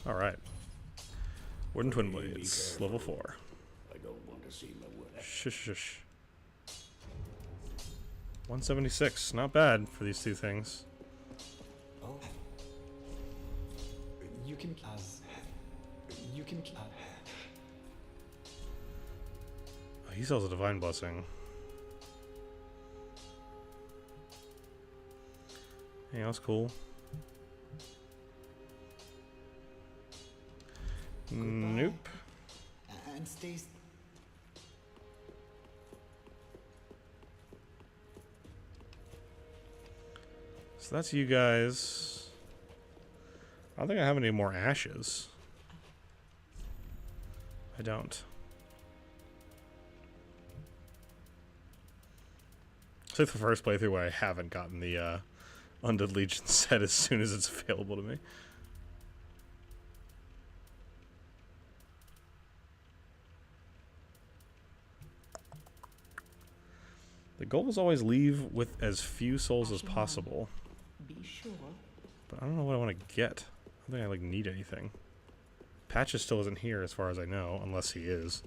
All right. Wooden Twin Blades, level 4. I don't want to see my work. Shush, shush. 176, not bad for these two things. Oh. You can Oh, he sells a Divine Blessing. Anything else cool? Nope. and stay. So that's you guys. I don't think I have any more ashes. I don't. It's like the first playthrough where I haven't gotten the Undead Legion set as soon as it's available to me. The goal is always leave with as few souls as Ashen One, possible. Be sure. But I don't know what I want to get. I don't think I, like, need anything. Patches still isn't here as far as I know, unless he is.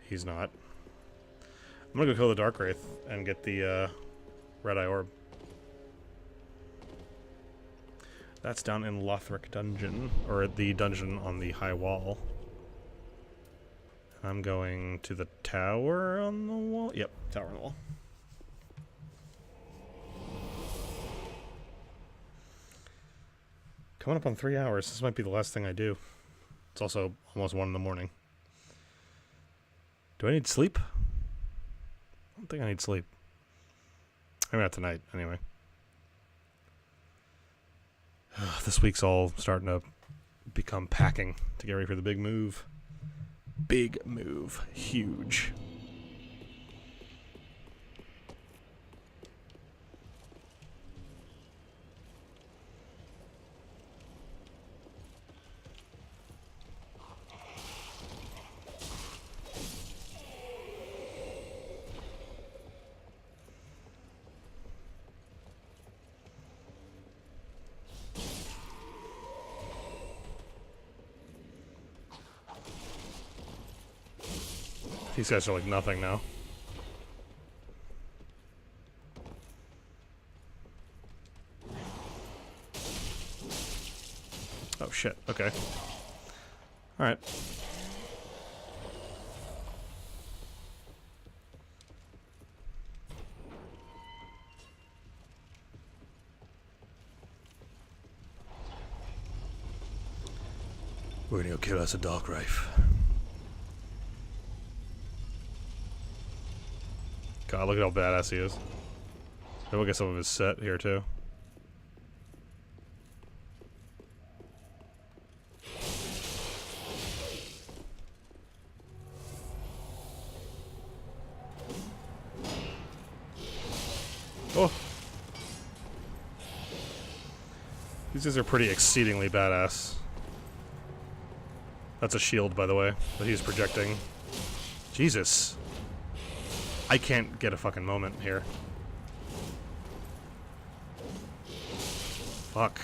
He's not. I'm gonna go kill the Dark Wraith and get the Red Eye Orb. That's down in Lothric Dungeon, or the dungeon on the high wall. I'm going to the tower on the wall. Yep, tower on the wall. Coming up on 3 hours. This might be the last thing I do. It's also almost 1 in the morning. Do I need sleep? I don't think I need sleep. Maybe not tonight, anyway. This week's all starting to become packing to get ready for the big move. Big move. Huge. These guys are like nothing now. Oh shit, okay. Alright. We're gonna go kill us a Dark Wraith. God, look at how badass he is. Maybe we'll get some of his set here too. Oh! These guys are pretty exceedingly badass. That's a shield, by the way, that he's projecting. Jesus. I can't get a fucking moment here. Fuck.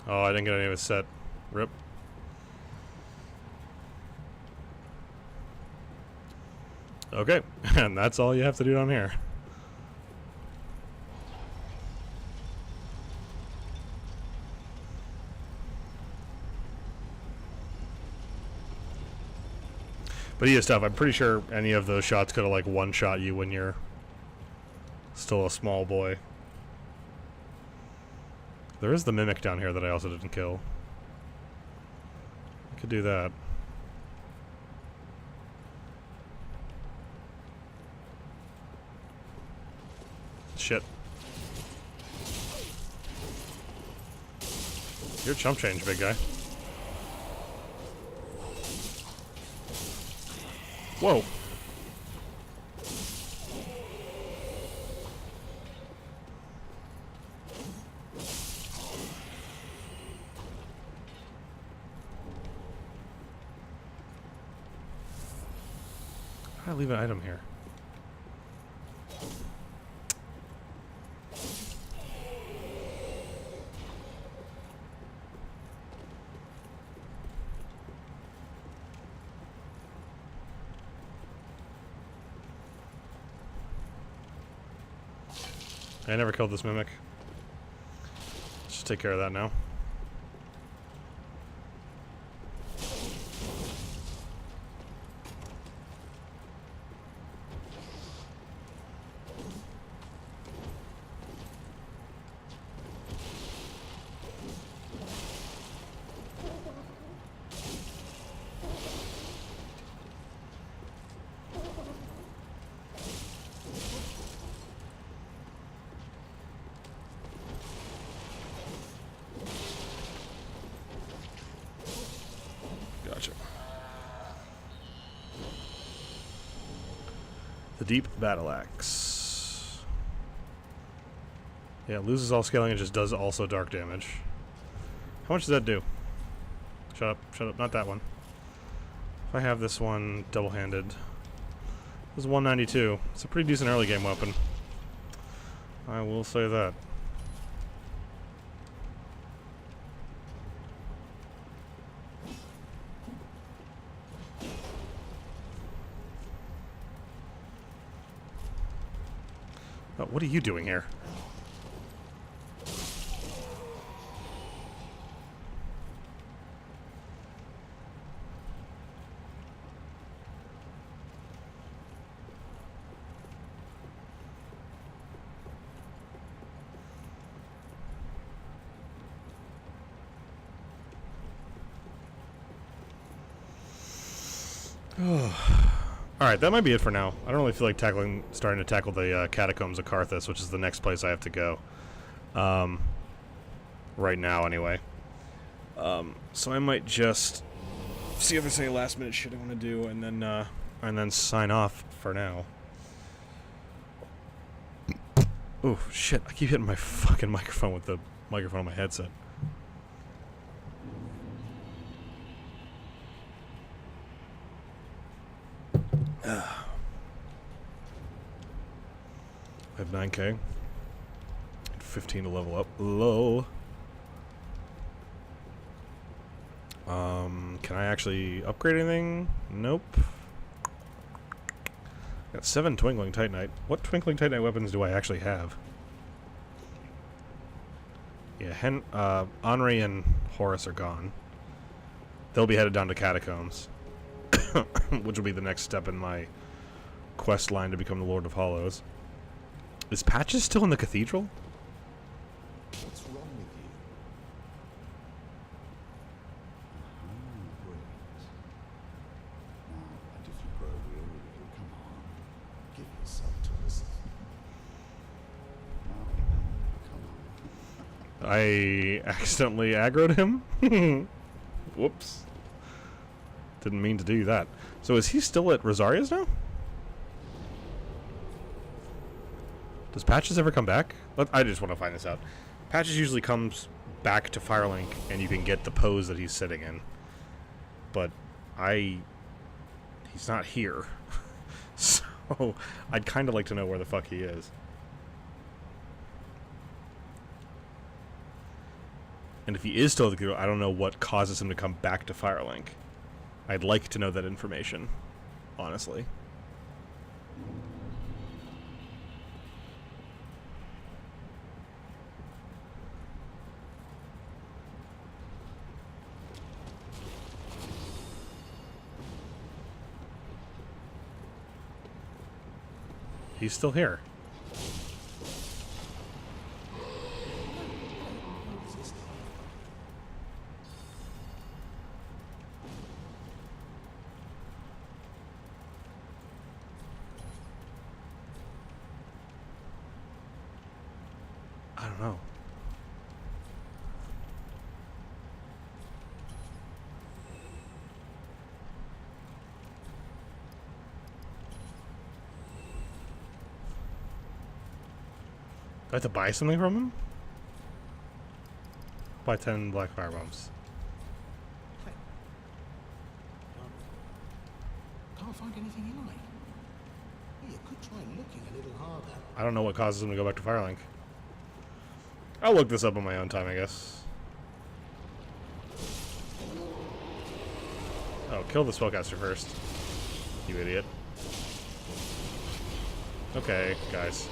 Oh, I didn't get any of his set. Rip. Okay, and that's all you have to do down here. But he is tough. I'm pretty sure any of those shots could have like one-shot you when you're still a small boy. There is the Mimic down here that I also didn't kill. I could do that. Shit. You're chump change, big guy. Whoa. How did I leave an item here? I never killed this Mimic. Let's just take care of that now. The Deep Battle Axe. Yeah, it loses all scaling and just does also dark damage. How much does that do? Shut up, not that one. If I have this one double-handed, this is 192. It's a pretty decent early game weapon. I will say that. Oh, what are you doing here? Alright, that might be it for now. I don't really feel like starting to tackle the Catacombs of Karthus, which is the next place I have to go. Right now, anyway. So I might just see if there's any last minute shit I want to do, and then sign off for now. Oh, shit. I keep hitting my fucking microphone with the microphone on my headset. I have 9k. 15 to level up. Lol. Can I actually upgrade anything? Nope. Got 7 Twinkling Titanite. What Twinkling Titanite weapons do I actually have? Yeah, Henry and Horus are gone. They'll be headed down to Catacombs. Which will be the next step in my quest line to become the Lord of Hollows. Is Patches still in the cathedral? What's wrong with you? Brilliant. Now, and if you grow weary, come on. Give yourself to us. Now, come on. I accidentally aggroed him? Whoops. Didn't mean to do that. So is he still at Rosaria's now? Does Patches ever come back? I just want to find this out. Patches usually comes back to Firelink and you can get the pose that he's sitting in. But he's not here. So I'd kind of like to know where the fuck he is. And if he is still at the cathedral, I don't know what causes him to come back to Firelink. I'd like to know that information, honestly. He's still here. I don't know. Do I have to buy something from him? Buy 10 black fire bombs. Hey. Can't find anything you like. Well, you could try looking a little harder. I don't know what causes him to go back to Firelink. I'll look this up on my own time, I guess. Oh, kill the spellcaster first. You idiot. Okay, guys.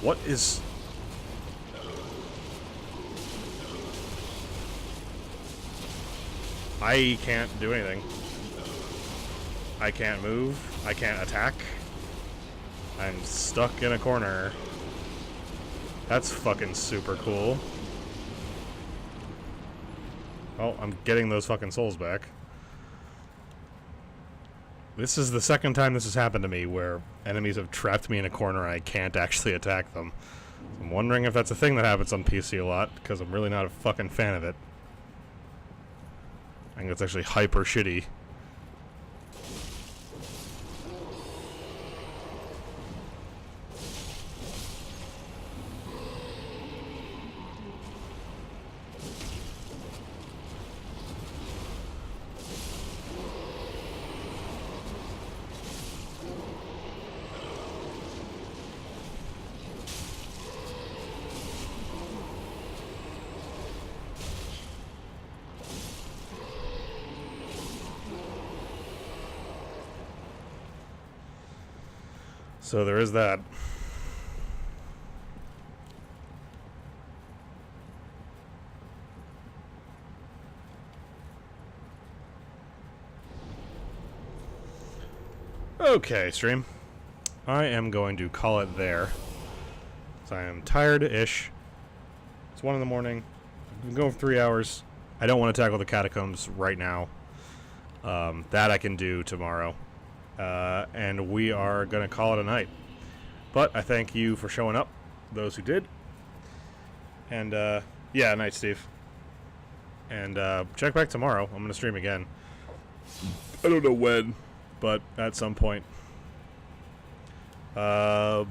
What is... I can't do anything. I can't move. I can't attack. I'm stuck in a corner. That's fucking super cool. Oh, I'm getting those fucking souls back. This is the second time this has happened to me where enemies have trapped me in a corner and I can't actually attack them. I'm wondering if that's a thing that happens on PC a lot, because I'm really not a fucking fan of it. I think it's actually hyper shitty. So there is that. Okay, stream. I am going to call it there. So I am tired-ish. It's 1 in the morning. I've been going for 3 hours. I don't want to tackle the catacombs right now. That I can do tomorrow. And we are going to call it a night. But I thank you for showing up, those who did. And, yeah, night, Steve. And, check back tomorrow. I'm going to stream again. I don't know when, but at some point. Bye.